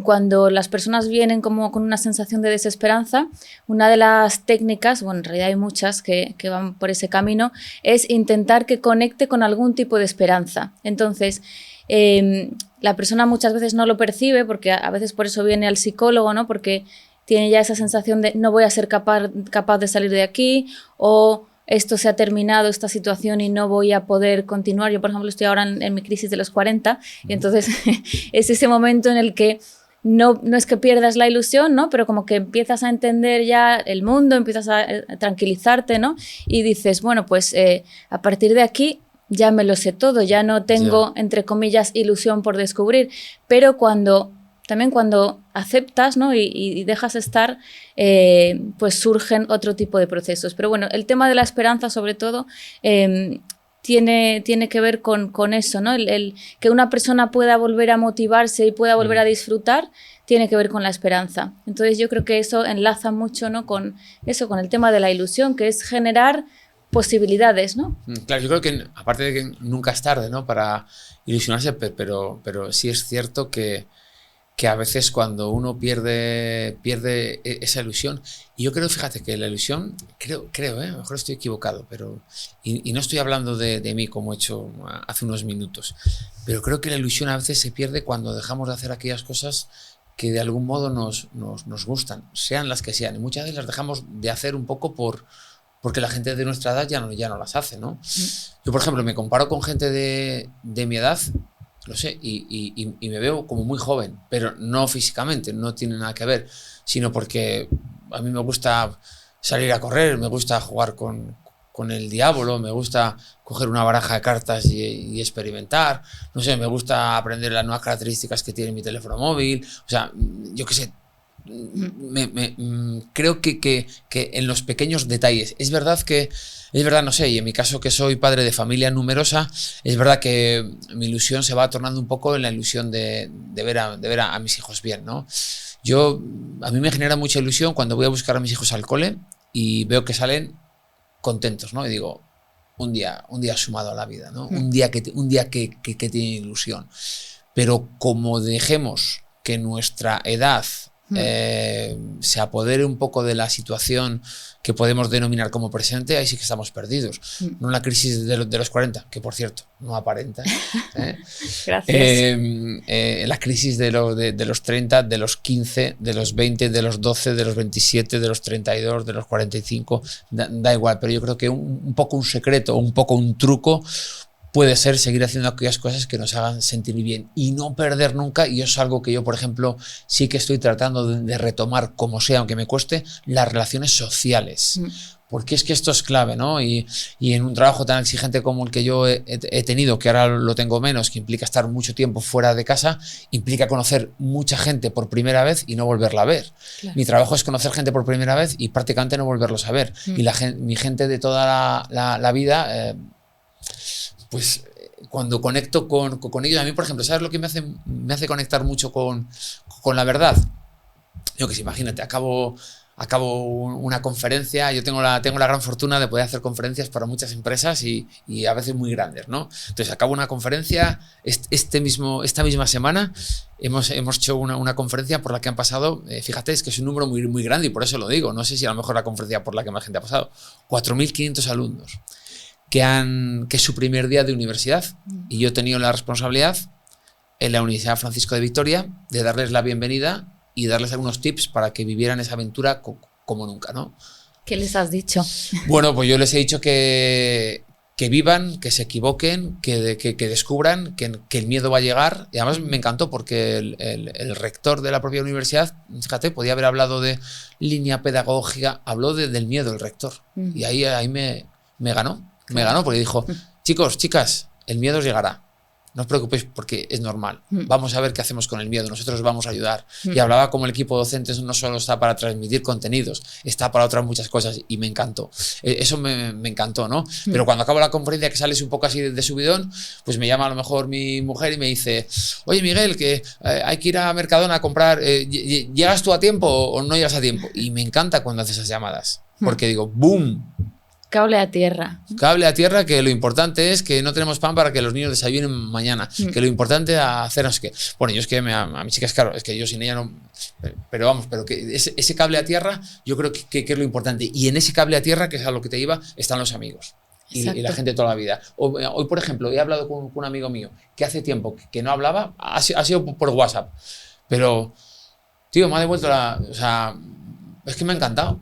Cuando las personas vienen como con una sensación de desesperanza, una de las técnicas, bueno, en realidad hay muchas que van por ese camino, es intentar que conecte con algún tipo de esperanza. Entonces, la persona muchas veces no lo percibe, porque a veces por eso viene al psicólogo, ¿no? Porque tiene ya esa sensación de no voy a ser capaz de salir de aquí, o esto se ha terminado, esta situación, y no voy a poder continuar. Yo, por ejemplo, estoy ahora en mi crisis de los 40 y entonces es ese momento en el que no es que pierdas la ilusión, ¿no? Pero como que empiezas a entender ya el mundo, empiezas a tranquilizarte, ¿no? Y dices, bueno, pues a partir de aquí ya me lo sé todo, ya no tengo, entre comillas, ilusión por descubrir. Pero cuando aceptas, ¿no? y dejas estar, pues surgen otro tipo de procesos. Pero bueno, el tema de la esperanza, sobre todo, tiene que ver con eso, ¿no? El que una persona pueda volver a motivarse y pueda volver a disfrutar, tiene que ver con la esperanza. Entonces yo creo que eso enlaza mucho, ¿no? con el tema de la ilusión, que es generar posibilidades, ¿no? Claro, yo creo que aparte de que nunca es tarde, ¿no? Para ilusionarse, pero sí es cierto que a veces cuando uno pierde esa ilusión, y yo creo, fíjate, que la ilusión, creo, a lo mejor estoy equivocado, pero y no estoy hablando de mí como he hecho hace unos minutos, pero creo que la ilusión a veces se pierde cuando dejamos de hacer aquellas cosas que de algún modo nos gustan, sean las que sean, y muchas veces las dejamos de hacer un poco porque la gente de nuestra edad ya no las hace, ¿no? Yo, por ejemplo, me comparo con gente de mi edad, no sé, y me veo como muy joven, pero no físicamente, no tiene nada que ver, sino porque a mí me gusta salir a correr, me gusta jugar con el diablo, me gusta coger una baraja de cartas y experimentar, no sé, me gusta aprender las nuevas características que tiene mi teléfono móvil, o sea, yo qué sé, creo que en los pequeños detalles, es verdad, no sé, y en mi caso, que soy padre de familia numerosa, es verdad que mi ilusión se va tornando un poco en la ilusión de ver a mis hijos bien, ¿no? A mí me genera mucha ilusión cuando voy a buscar a mis hijos al cole y veo que salen contentos, ¿no? Y digo, un día sumado a la vida, ¿no? Un día que tiene ilusión. Pero como dejemos que nuestra edad se apodere un poco de la situación que podemos denominar como presente, ahí sí que estamos perdidos. No en la crisis de los 40, que por cierto, no aparenta. Gracias. La crisis de los 30, de los 15, de los 20, de los 12, de los 27, de los 32, de los 45, da igual, pero yo creo que un poco un secreto, un poco un truco puede ser seguir haciendo aquellas cosas que nos hagan sentir bien y no perder nunca, y eso es algo que yo, por ejemplo, sí que estoy tratando de retomar, como sea, aunque me cueste, las relaciones sociales. Porque es que esto es clave, ¿no? Y en un trabajo tan exigente como el que yo he tenido, que ahora lo tengo menos, que implica estar mucho tiempo fuera de casa, implica conocer mucha gente por primera vez y no volverla a ver. Claro. Mi trabajo es conocer gente por primera vez y prácticamente no volverlos a ver. Y mi gente de toda la vida... pues cuando conecto con ellos, a mí, por ejemplo, ¿sabes lo que me hace conectar mucho con la verdad? Yo que sé, imagínate, acabo una conferencia, yo tengo la gran fortuna de poder hacer conferencias para muchas empresas y a veces muy grandes, ¿no? Entonces acabo una conferencia, esta misma semana hemos hecho una conferencia por la que han pasado, fíjate, es que es un número muy, muy grande y por eso lo digo, no sé si a lo mejor la conferencia por la que más gente ha pasado, 4.500 alumnos. Que es su primer día de universidad, y yo he tenido la responsabilidad en la Universidad Francisco de Vitoria de darles la bienvenida y darles algunos tips para que vivieran esa aventura como nunca, ¿no? ¿Qué les has dicho? Bueno, pues yo les he dicho que vivan, que se equivoquen, que descubran que el miedo va a llegar. Y además me encantó porque el rector de la propia universidad, fíjate, podía haber hablado de línea pedagógica, habló del miedo el rector. Y ahí me ganó. Me ganó porque dijo, chicos, chicas, el miedo os llegará. no os preocupéis porque es normal. Vamos a ver qué hacemos con el miedo, nosotros os vamos a ayudar. Y hablaba como el equipo docente no solo está para transmitir contenidos, está para otras muchas cosas y me encantó. Eso me encantó, ¿no? Pero cuando acabo la conferencia, que sales un poco así de subidón, pues me llama a lo mejor mi mujer y me dice, oye Miguel, que hay que ir a Mercadona a comprar, ¿llegas tú a tiempo o no llegas a tiempo? Y me encanta cuando haces esas llamadas, porque digo, ¡boom! Cable a tierra. Cable a tierra, que lo importante es que no tenemos pan para que los niños desayunen mañana. Que lo importante es hacer, no sé qué. Bueno, yo es que a mi chica es claro, es que yo sin ella no... Pero vamos, pero que ese cable a tierra yo creo que es lo importante. Y en ese cable a tierra, que es a lo que te iba, están los amigos. Y la gente de toda la vida. Hoy, por ejemplo, he hablado con un amigo mío que hace tiempo que no hablaba, ha sido por WhatsApp. Pero, tío, me ha devuelto o sea, es que me ha encantado.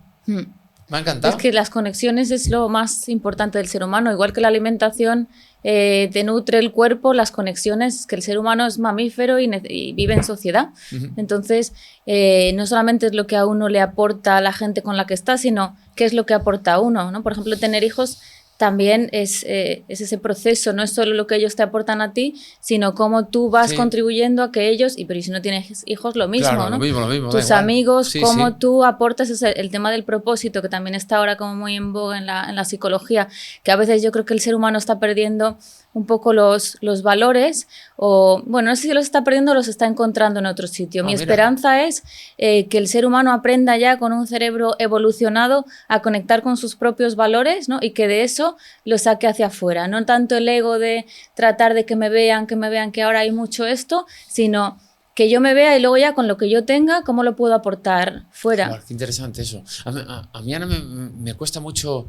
Me ha encantado. Es que las conexiones es lo más importante del ser humano. Igual que la alimentación te nutre el cuerpo, las conexiones, que el ser humano es mamífero y vive en sociedad. Entonces, no solamente es lo que a uno le aporta a la gente con la que está, sino qué es lo que aporta a uno, ¿no? Por ejemplo, tener hijos también es ese proceso, no es solo lo que ellos te aportan a ti, sino cómo tú vas contribuyendo a que ellos, pero y si no tienes hijos, lo mismo, claro, ¿no? Lo mismo, tus amigos, cómo tú aportas el tema del propósito, que también está ahora como muy en boga en la psicología, que a veces yo creo que el ser humano está perdiendo un poco los valores, o bueno, no sé si los está perdiendo o los está encontrando en otro sitio. Mi esperanza es que el ser humano aprenda ya con un cerebro evolucionado a conectar con sus propios valores, ¿no? Y que de eso lo saque hacia afuera. No tanto el ego de tratar de que me vean que ahora hay mucho esto, sino que yo me vea y luego ya con lo que yo tenga, ¿cómo lo puedo aportar fuera? Bueno, qué interesante eso. A mí ahora me cuesta mucho,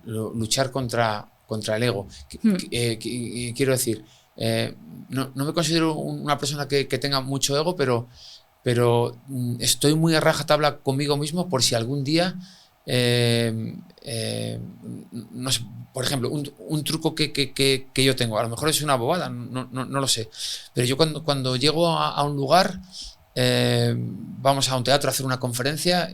luchar contra el ego. Quiero decir, no me considero una persona que tenga mucho ego, pero estoy muy a rajatabla conmigo mismo por si algún día, no sé, por ejemplo, un truco que yo tengo, a lo mejor es una bobada, no lo sé, pero yo cuando llego a un lugar, vamos a un teatro a hacer una conferencia,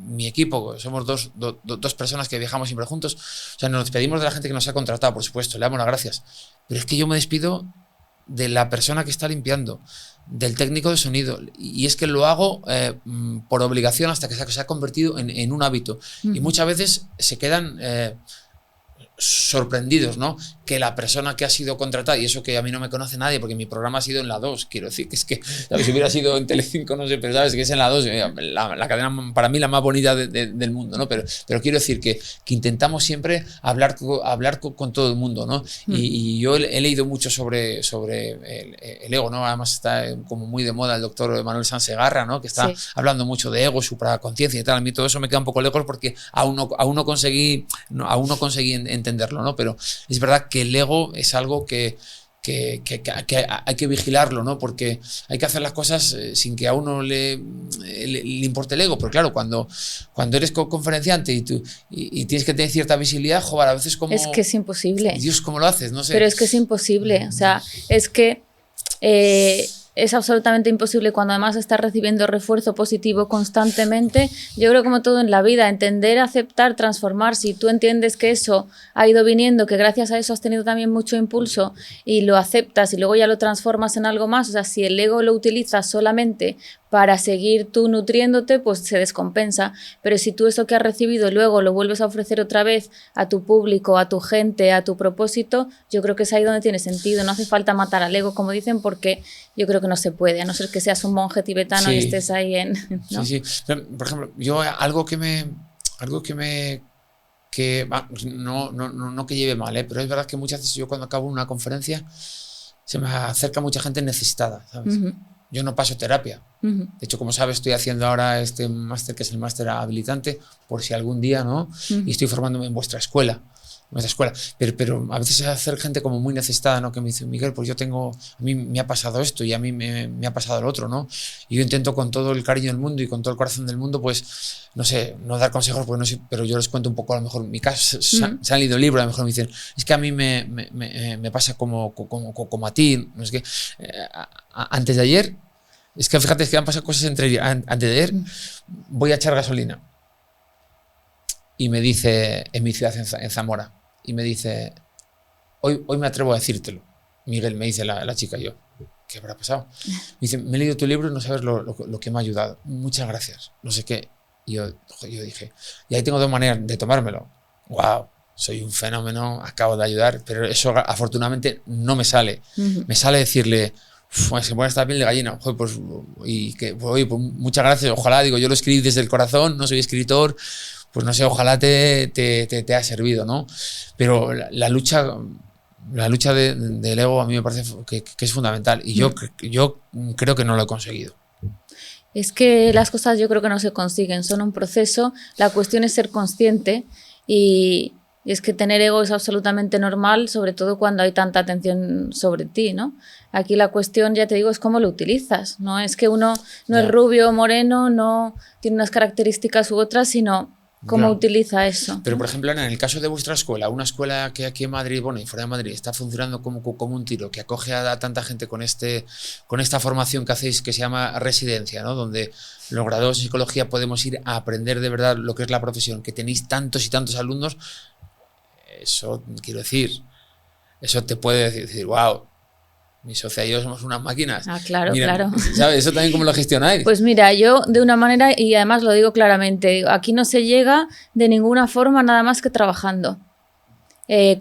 mi equipo, somos dos personas que viajamos siempre juntos, o sea, nos despedimos de la gente que nos ha contratado, por supuesto, le damos las gracias, pero es que yo me despido de la persona que está limpiando, del técnico de sonido, y es que lo hago por obligación hasta que se ha convertido en un hábito, y muchas veces se quedan sorprendidos, ¿no? Que la persona que ha sido contratada, y eso que a mí no me conoce nadie porque mi programa ha sido en la 2, quiero decir que es que, ¿sabes? Si hubiera sido en Telecinco, no sé, pero sabes que es en la 2, la cadena para mí la más bonita del mundo, ¿no? Pero quiero decir que intentamos siempre hablar con todo el mundo, ¿no? Y yo he leído mucho sobre el ego, ¿no? Además está como muy de moda el doctor Manuel Sansegarra, ¿no? Que está hablando mucho de ego, supraconciencia y tal. A mí todo eso me queda un poco lejos porque aún no conseguí entenderlo, ¿no? Pero es verdad que el ego es algo que hay que vigilarlo, ¿no? Porque hay que hacer las cosas sin que a uno le importe el ego. Pero claro, cuando eres conferenciante y tienes que tener cierta visibilidad, joder, a veces como... Es que es imposible. Dios, ¿cómo lo haces? No sé. Pero es que es imposible. O sea, es que... es absolutamente imposible cuando además estás recibiendo refuerzo positivo constantemente. Yo creo como todo en la vida, entender, aceptar, transformar. Si tú entiendes que eso ha ido viniendo, que gracias a eso has tenido también mucho impulso y lo aceptas y luego ya lo transformas en algo más, o sea, si el ego lo utilizas solamente para seguir tú nutriéndote, pues se descompensa. Pero si tú eso que has recibido luego lo vuelves a ofrecer otra vez a tu público, a tu gente, a tu propósito, yo creo que es ahí donde tiene sentido. No hace falta matar al ego, como dicen, porque yo creo que no se puede, a no ser que seas un monje tibetano y estés ahí en... ¿no? Sí. Pero, por ejemplo, yo no que lleve mal, pero es verdad que muchas veces yo cuando acabo una conferencia se me acerca mucha gente necesitada, ¿sabes? Yo no paso terapia. De hecho, como sabes, estoy haciendo ahora este máster, que es el máster habilitante, por si algún día, ¿no? Y estoy formándome en vuestra escuela. Pero a veces se hace gente como muy necesitada, ¿no? Que me dice, Miguel, pues a mí me ha pasado esto y a mí me ha pasado lo otro, ¿no? Y yo intento con todo el cariño del mundo y con todo el corazón del mundo, pues, no sé, no dar consejos, porque no sé, pero yo les cuento un poco, a lo mejor, en mi caso, se han leído el libro, a lo mejor me dicen, es que a mí me pasa como a ti, no es que antes de ayer, es que fíjate, es que han pasado cosas antes de ayer, voy a echar gasolina. Y me dice, en mi ciudad, en Zamora, y me dice, hoy me atrevo a decírtelo. Miguel, me dice la chica, yo, ¿qué habrá pasado? Me dice, me he leído tu libro y no sabes lo que me ha ayudado. Muchas gracias. No sé qué. Y yo dije, y ahí tengo dos maneras de tomármelo. ¡Wow! Soy un fenómeno, acabo de ayudar, pero eso afortunadamente no me sale. Me sale decirle, es que pone esta piel de gallina. Joder, pues, oye, pues muchas gracias. Ojalá, digo, yo lo escribí desde el corazón, no soy escritor, pues no sé, ojalá te ha servido, ¿no? Pero la lucha del ego a mí me parece que es fundamental y yo creo que no lo he conseguido. Es que las cosas yo creo que no se consiguen, son un proceso, la cuestión es ser consciente y es que tener ego es absolutamente normal, sobre todo cuando hay tanta atención sobre ti, ¿no? Aquí la cuestión, ya te digo, es cómo lo utilizas, no es que uno no es rubio o moreno, no tiene unas características u otras, sino cómo utiliza eso. Pero, por ejemplo, Ana, en el caso de vuestra escuela, una escuela que aquí en Madrid, bueno, y fuera de Madrid, está funcionando como un tiro, que acoge a tanta gente con esta formación que hacéis que se llama residencia, ¿no? Donde los graduados en psicología podemos ir a aprender de verdad lo que es la profesión, que tenéis tantos y tantos alumnos, eso, quiero decir, eso te puede decir, wow, mi socia y yo somos unas máquinas. Ah, claro, mira, claro. ¿Sabes? ¿Eso también cómo lo gestionáis? Pues mira, yo de una manera, y además lo digo claramente, aquí no se llega de ninguna forma nada más que trabajando.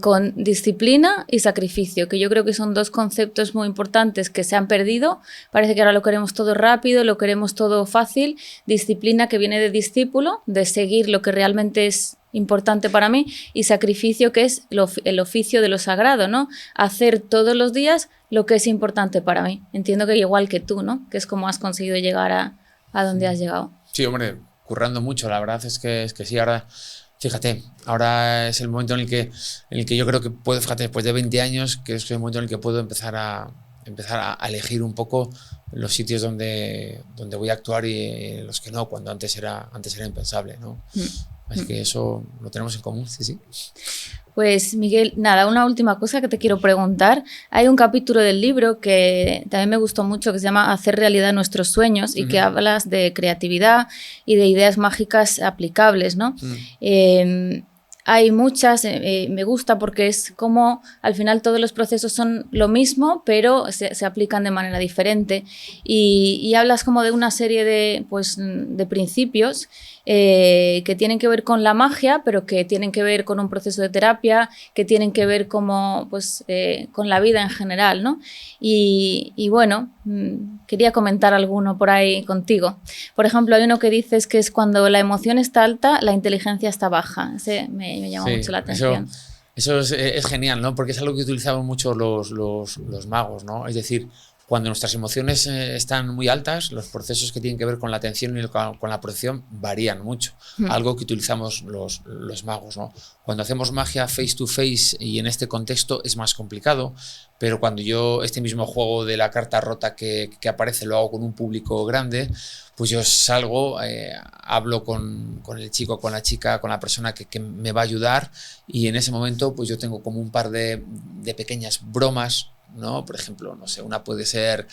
Con disciplina y sacrificio, que yo creo que son dos conceptos muy importantes que se han perdido. Parece que ahora lo queremos todo rápido, lo queremos todo fácil. Disciplina, que viene de discípulo, de seguir lo que realmente es importante para mí, y sacrificio, que es el oficio de lo sagrado, ¿no? Hacer todos los días lo que es importante para mí. Entiendo que igual que tú, ¿no? Que es como has conseguido llegar a donde has llegado. Sí, hombre, currando mucho, la verdad es que sí, ahora... Fíjate, ahora es el momento en el que yo creo que puedo, fíjate, después de 20 años, que es el momento en el que puedo empezar a elegir un poco los sitios donde voy a actuar y los que no, cuando antes era impensable, ¿no? Así que eso lo tenemos en común, sí. Pues Miguel, nada, una última cosa que te quiero preguntar. Hay un capítulo del libro que también me gustó mucho que se llama Hacer realidad nuestros sueños y que hablas de creatividad y de ideas mágicas aplicables, ¿no? Hay muchas, me gusta porque es como al final todos los procesos son lo mismo, pero se aplican de manera diferente y hablas como de una serie de principios que tienen que ver con la magia, pero que tienen que ver con un proceso de terapia, que tienen que ver como, con la vida en general, ¿no? Y bueno, quería comentar alguno por ahí contigo. Por ejemplo, hay uno que dices que es cuando la emoción está alta, la inteligencia está baja. Ese me llama mucho la atención. Eso es genial, ¿no? Porque es algo que utilizaban mucho los magos, ¿no? Es decir, cuando nuestras emociones están muy altas, los procesos que tienen que ver con la atención y con la percepción varían mucho. Algo que utilizamos los magos, ¿no? Cuando hacemos magia face to face y en este contexto es más complicado, pero cuando yo este mismo juego de la carta rota que aparece lo hago con un público grande, pues yo salgo, hablo con el chico, con la chica, con la persona que me va a ayudar y en ese momento pues yo tengo como un par de pequeñas bromas, ¿no? Por ejemplo, no sé, una puede ser,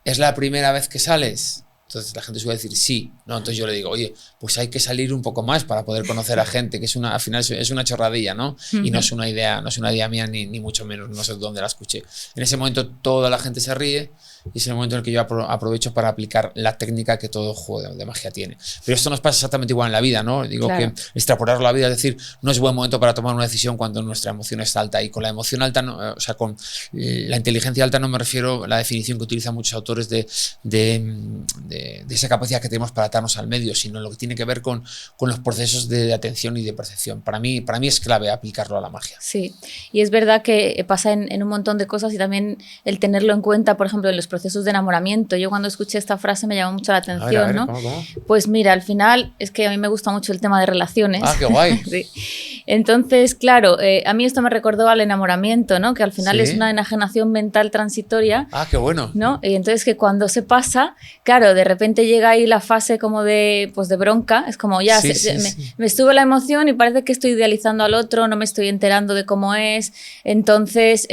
¿es la primera vez que sales? Entonces la gente suele decir sí, ¿no? Entonces yo le digo, oye, pues hay que salir un poco más para poder conocer a gente, que al final es una chorradilla, ¿no? Y no es una idea mía ni mucho menos, no sé dónde la escuché. En ese momento toda la gente se ríe y es el momento en el que yo aprovecho para aplicar la técnica que todo juego de magia tiene. Pero esto nos pasa exactamente igual en la vida, ¿no? Digo que extrapolar la vida, es decir, no es buen momento para tomar una decisión cuando nuestra emoción está alta. Y con la emoción alta, no, o sea, con la inteligencia alta no me refiero a la definición que utilizan muchos autores de esa capacidad que tenemos para atarnos al medio, sino lo que tiene que ver con los procesos de atención y de percepción. Para mí es clave aplicarlo a la magia. Sí, y es verdad que pasa en un montón de cosas y también el tenerlo en cuenta, por ejemplo, en los procesos de enamoramiento. Yo cuando escuché esta frase me llamó mucho la atención, a ver, ¿no? ¿Cómo? Pues mira, al final es que a mí me gusta mucho el tema de relaciones. Ah, qué guay. Sí. Entonces, claro, a mí esto me recordó al enamoramiento, ¿no? Que al final es una enajenación mental transitoria. Ah, qué bueno. ¿No? Y entonces que cuando se pasa, claro, de repente llega ahí la fase como de bronca, es como ya, me sube la emoción y parece que estoy idealizando al otro, no me estoy enterando de cómo es, entonces,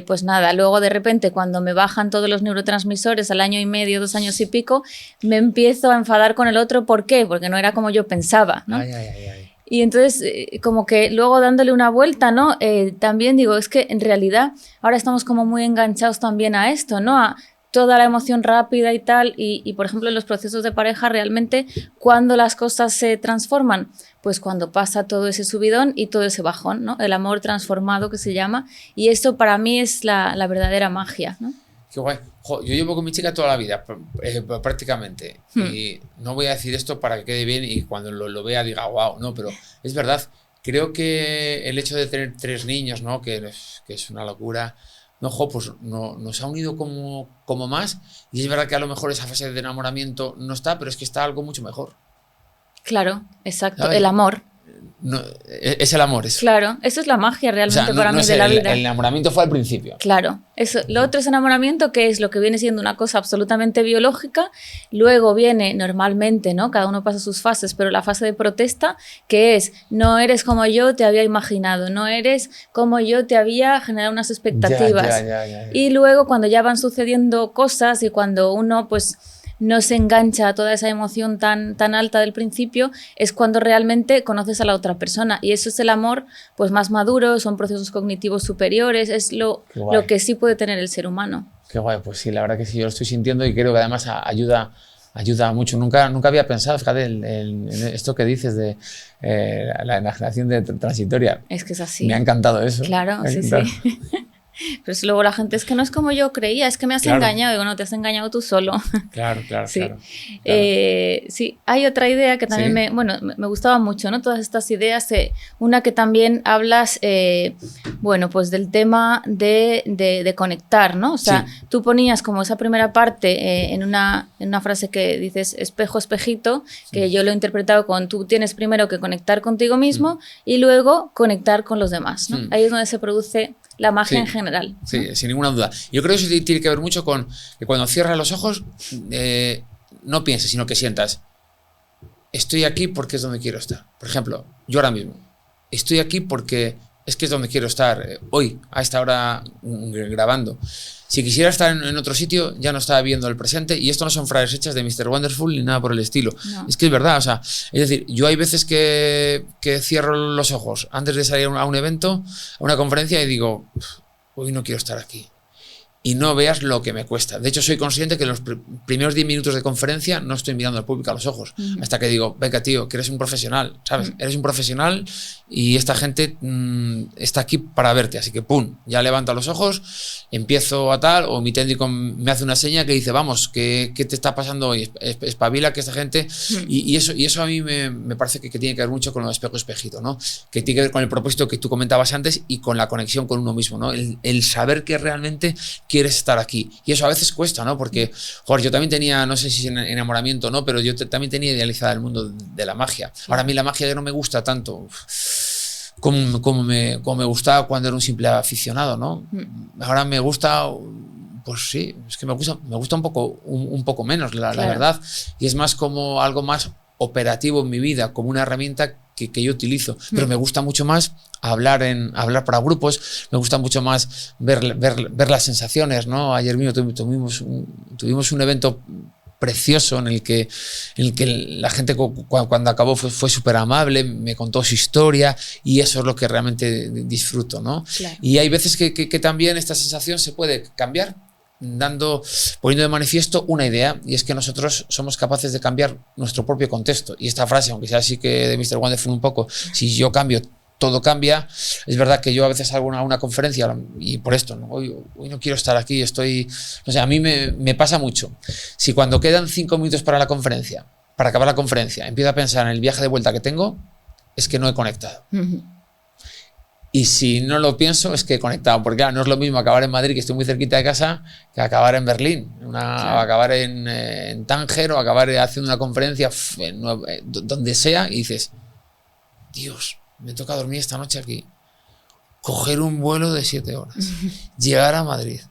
pues nada, luego de repente cuando me bajan todos los neurotransmisores al año y medio, 2 años y pico, me empiezo a enfadar con el otro, ¿por qué? Porque no era como yo pensaba, ¿no? Ay. Y entonces, como que luego dándole una vuelta, ¿no? También digo, es que en realidad ahora estamos como muy enganchados también a esto, ¿no? A toda la emoción rápida y tal, y por ejemplo en los procesos de pareja realmente cuando las cosas se transforman, pues cuando pasa todo ese subidón y todo ese bajón, ¿no? El amor transformado que se llama, y esto para mí es la verdadera magia, ¿no? Qué guay. Jo, yo llevo con mi chica toda la vida, prácticamente, y no voy a decir esto para que quede bien y cuando lo vea diga wow, no, pero es verdad, creo que el hecho de tener 3 niños, ¿no? Que es una locura. No, pues nos ha unido como más, y es verdad que a lo mejor esa fase de enamoramiento no está, pero es que está algo mucho mejor. Claro, exacto, ¿Sabes? el amor. No, es el amor, eso. Claro, eso es la magia realmente, O sea, para mí de la vida. El enamoramiento fue al principio. Claro, eso, lo otro es enamoramiento, que es lo que viene siendo una cosa absolutamente biológica. Luego viene normalmente, ¿no? Cada uno pasa sus fases, pero la fase de protesta, que es no eres como yo te había imaginado, no eres como yo te había generado unas expectativas. Ya. Y luego cuando ya van sucediendo cosas y cuando uno pues no se engancha a toda esa emoción tan alta del principio, es cuando realmente conoces a la otra persona. Y eso es el amor pues más maduro, son procesos cognitivos superiores, es lo que sí puede tener el ser humano. Qué guay, pues sí, la verdad que sí, yo lo estoy sintiendo y creo que además ayuda mucho. Nunca había pensado, fíjate, en esto que dices de la enajenación transitoria. Es que es así. Me ha encantado eso. Claro, sí. Pero si luego la gente es que no es como yo creía, es que me has engañado. Digo, no, te has engañado tú solo. Claro. Sí. Sí, hay otra idea que también me gustaba mucho, ¿no? Todas estas ideas. Una que también hablas, pues del tema de conectar, ¿no? O sea, tú ponías como esa primera parte en una frase que dices espejo, espejito, que yo lo he interpretado con tú tienes primero que conectar contigo mismo y luego conectar con los demás, ¿no? Ahí es donde se produce la magia en general. Sí, ¿no? Sin ninguna duda. Yo creo que eso tiene que ver mucho con que cuando cierras los ojos, no pienses, sino que sientas, estoy aquí porque es donde quiero estar. Por ejemplo, yo ahora mismo, estoy aquí porque es que es donde quiero estar hoy, a esta hora grabando. Si quisiera estar en otro sitio, ya no estaba viviendo el presente, y esto no son frases hechas de Mr. Wonderful ni nada por el estilo. No. Es que es verdad, o sea, es decir, yo hay veces que cierro los ojos antes de salir a un evento, a una conferencia, y digo, hoy no quiero estar aquí. Y no veas lo que me cuesta. De hecho, soy consciente que en los primeros 10 minutos de conferencia no estoy mirando al público a los ojos. Hasta que digo, venga, tío, que eres un profesional, ¿sabes? Eres un profesional y esta gente está aquí para verte. Así que, pum, ya levanto los ojos, empiezo a tal, o mi técnico me hace una seña que dice, vamos, ¿qué te está pasando hoy? Espabila que esta gente... Y eso a mí me parece que tiene que ver mucho con lo de espejo-espejito, ¿no? Que tiene que ver con el propósito que tú comentabas antes y con la conexión con uno mismo, ¿no? El saber que realmente quieres estar aquí. Y eso a veces cuesta, ¿no? Porque, joder, yo también tenía, no sé si es enamoramiento o no, pero yo también tenía idealizada el mundo de la magia. Ahora a mí la magia ya no me gusta tanto como me gustaba cuando era un simple aficionado, ¿no? Ahora me gusta, pues sí, es que me gusta un poco menos, la verdad. Y es más como algo más operativo en mi vida, como una herramienta que yo utilizo, pero me gusta mucho más hablar para grupos, me gusta mucho más ver las sensaciones, ¿no? Ayer mismo tuvimos un evento precioso en el que la gente cuando acabó fue súper amable, me contó su historia, y eso es lo que realmente disfruto, ¿no? Claro. Y hay veces que también esta sensación se puede cambiar poniendo de manifiesto una idea, y es que nosotros somos capaces de cambiar nuestro propio contexto. Y esta frase, aunque sea así que de Mr. Wonderful un poco, si yo cambio, todo cambia. Es verdad que yo a veces salgo a una conferencia y por esto, ¿no? Hoy no quiero estar aquí, no sé, a mí me pasa mucho. Si cuando quedan 5 minutos para acabar la conferencia, empiezo a pensar en el viaje de vuelta que tengo, es que no he conectado. Y si no lo pienso, es que he conectado, porque claro, no es lo mismo acabar en Madrid, que estoy muy cerquita de casa, que acabar en Berlín, claro. Acabar en Tánger, o acabar haciendo una conferencia donde sea, y dices, Dios, me toca dormir esta noche aquí, coger un vuelo de 7 horas, llegar a Madrid,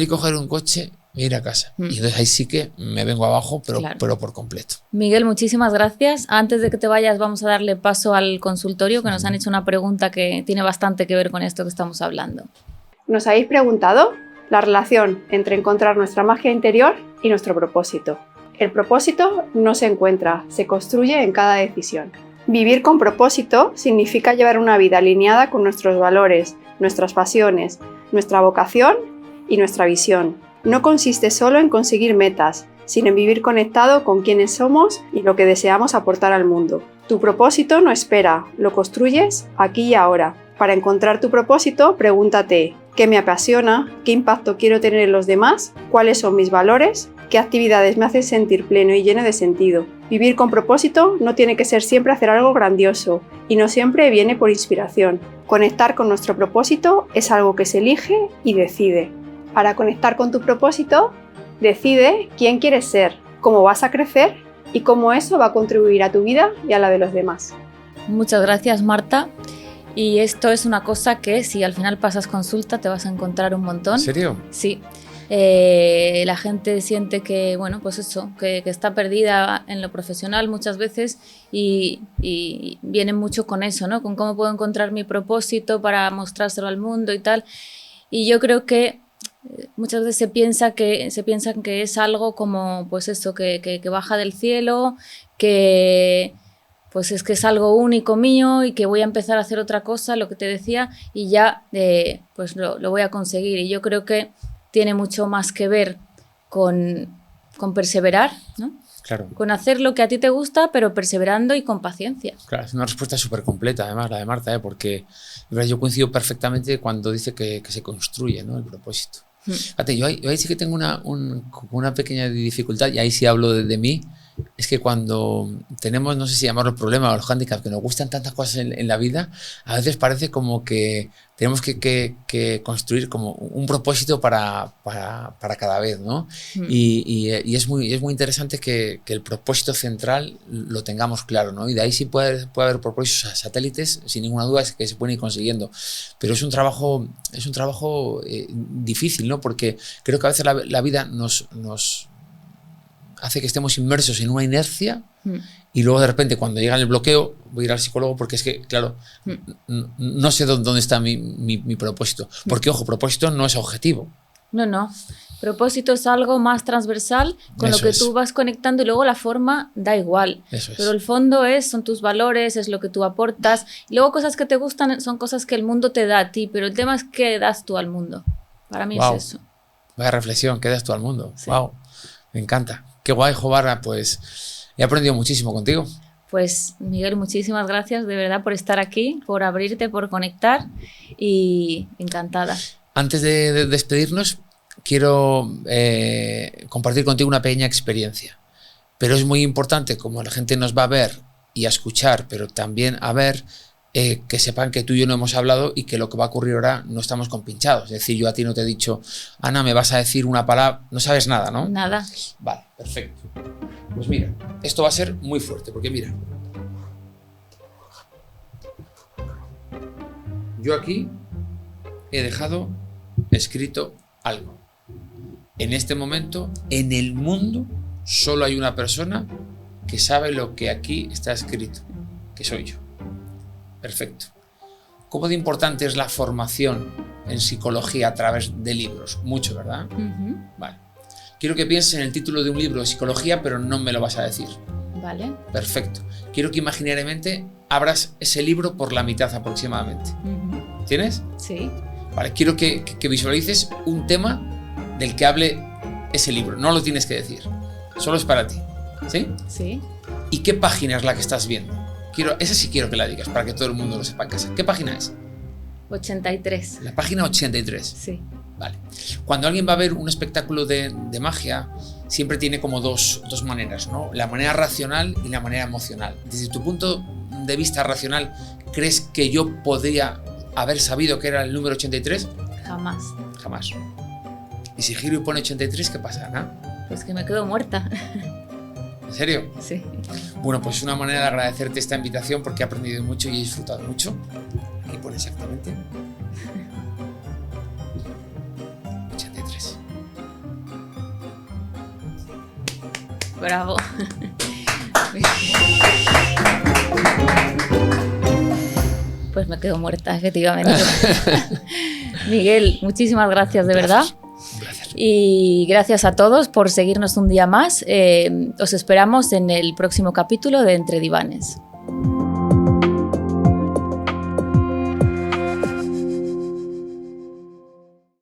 coger un coche, ir a casa. Y entonces ahí sí que me vengo abajo, pero por completo. Miguel, muchísimas gracias. Antes de que te vayas, vamos a darle paso al consultorio, que nos han hecho una pregunta que tiene bastante que ver con esto que estamos hablando. Nos habéis preguntado la relación entre encontrar nuestra magia interior y nuestro propósito. El propósito no se encuentra, se construye en cada decisión. Vivir con propósito significa llevar una vida alineada con nuestros valores, nuestras pasiones, nuestra vocación y nuestra visión. No consiste solo en conseguir metas, sino en vivir conectado con quienes somos y lo que deseamos aportar al mundo. Tu propósito no espera, lo construyes aquí y ahora. Para encontrar tu propósito, pregúntate: ¿qué me apasiona? ¿Qué impacto quiero tener en los demás? ¿Cuáles son mis valores? ¿Qué actividades me hacen sentir pleno y lleno de sentido? Vivir con propósito no tiene que ser siempre hacer algo grandioso, y no siempre viene por inspiración. Conectar con nuestro propósito es algo que se elige y decide. Para conectar con tu propósito, decide quién quieres ser, cómo vas a crecer y cómo eso va a contribuir a tu vida y a la de los demás. Muchas gracias, Marta. Y esto es una cosa que si al final pasas consulta te vas a encontrar un montón. ¿En serio? Sí. La gente siente que, bueno, pues eso, que está perdida en lo profesional muchas veces y vienen mucho con eso, ¿no? Con cómo puedo encontrar mi propósito para mostrárselo al mundo y tal. Y yo creo que muchas veces se piensan que es algo como, pues eso, que baja del cielo, que pues es algo único mío y que voy a empezar a hacer otra cosa, lo que te decía, y ya pues lo voy a conseguir. Y yo creo que tiene mucho más que ver con perseverar, ¿no? Claro. Con hacer lo que a ti te gusta, pero perseverando y con paciencia. Claro, es una respuesta súper completa, además, la de Marta, porque yo coincido perfectamente cuando dice que se construye, ¿no?, el propósito. Fíjate, yo ahí sí que tengo una pequeña dificultad, y ahí sí hablo de mí. Es que cuando tenemos, no sé si llamarlo problema o los handicaps, que nos gustan tantas cosas en la vida, a veces parece como que tenemos que construir como un propósito para cada vez, ¿no? Y es muy interesante que el propósito central lo tengamos claro, ¿no? Y de ahí sí puede haber propósitos satélites, sin ninguna duda, es que se pueden ir consiguiendo. Pero es un trabajo difícil, ¿no? Porque creo que a veces la vida nos hace que estemos inmersos en una inercia y luego de repente cuando llega el bloqueo voy a ir al psicólogo porque es que, claro, no sé dónde está mi propósito. Porque, ojo, propósito no es objetivo. No. Propósito es algo más transversal con Eso lo que es. tú vas conectando y luego la forma da igual. Eso es. Pero el fondo son tus valores, es lo que tú aportas. Y luego cosas que te gustan son cosas que el mundo te da a ti, pero el tema es qué das tú al mundo. Para mí Wow. es eso. Vaya reflexión, ¿qué das tú al mundo? Sí. Wow, me encanta. Qué guay, Jobarra, pues he aprendido muchísimo contigo. Pues Miguel, muchísimas gracias de verdad por estar aquí, por abrirte, por conectar y encantada. Antes de despedirnos, quiero compartir contigo una pequeña experiencia. Pero es muy importante, como la gente nos va a ver y a escuchar, pero también a ver, que sepan que tú y yo no hemos hablado y que lo que va a ocurrir ahora no estamos compinchados. Es decir, yo a ti no te he dicho, Ana, me vas a decir una palabra, no sabes nada, ¿no? Nada. Vale, perfecto. Pues mira, esto va a ser muy fuerte, porque mira, yo aquí he dejado escrito algo. En este momento, en el mundo, solo hay una persona que sabe lo que aquí está escrito, que soy yo. Perfecto. ¿Cómo de importante es la formación en psicología a través de libros? Mucho, ¿verdad? Vale. Quiero que pienses en el título de un libro de psicología, pero no me lo vas a decir. Vale. Perfecto. Quiero que imaginariamente abras ese libro por la mitad aproximadamente. ¿Tienes? Sí. Vale. Quiero que visualices un tema del que hable ese libro. No lo tienes que decir. Solo es para ti. ¿Sí? Sí. ¿Y qué página es la que estás viendo? Esa sí quiero que la digas para que todo el mundo lo sepa en casa. ¿Qué página es? 83. La página 83. Sí. Vale. Cuando alguien va a ver un espectáculo de magia, siempre tiene como dos maneras, ¿no? La manera racional y la manera emocional. Desde tu punto de vista racional, ¿crees que yo podría haber sabido que era el número 83? Jamás. Jamás. Y si giro y pone 83, ¿qué pasa, Ana? Pues que me quedo muerta. ¿En serio? Sí. Bueno, pues una manera de agradecerte esta invitación porque he aprendido mucho y he disfrutado mucho. Aquí pone exactamente 83. Bravo. Pues me quedo muerta, efectivamente. Miguel, muchísimas gracias, de verdad. Gracias. Y gracias a todos por seguirnos un día más. Os esperamos en el próximo capítulo de Entre Divanes.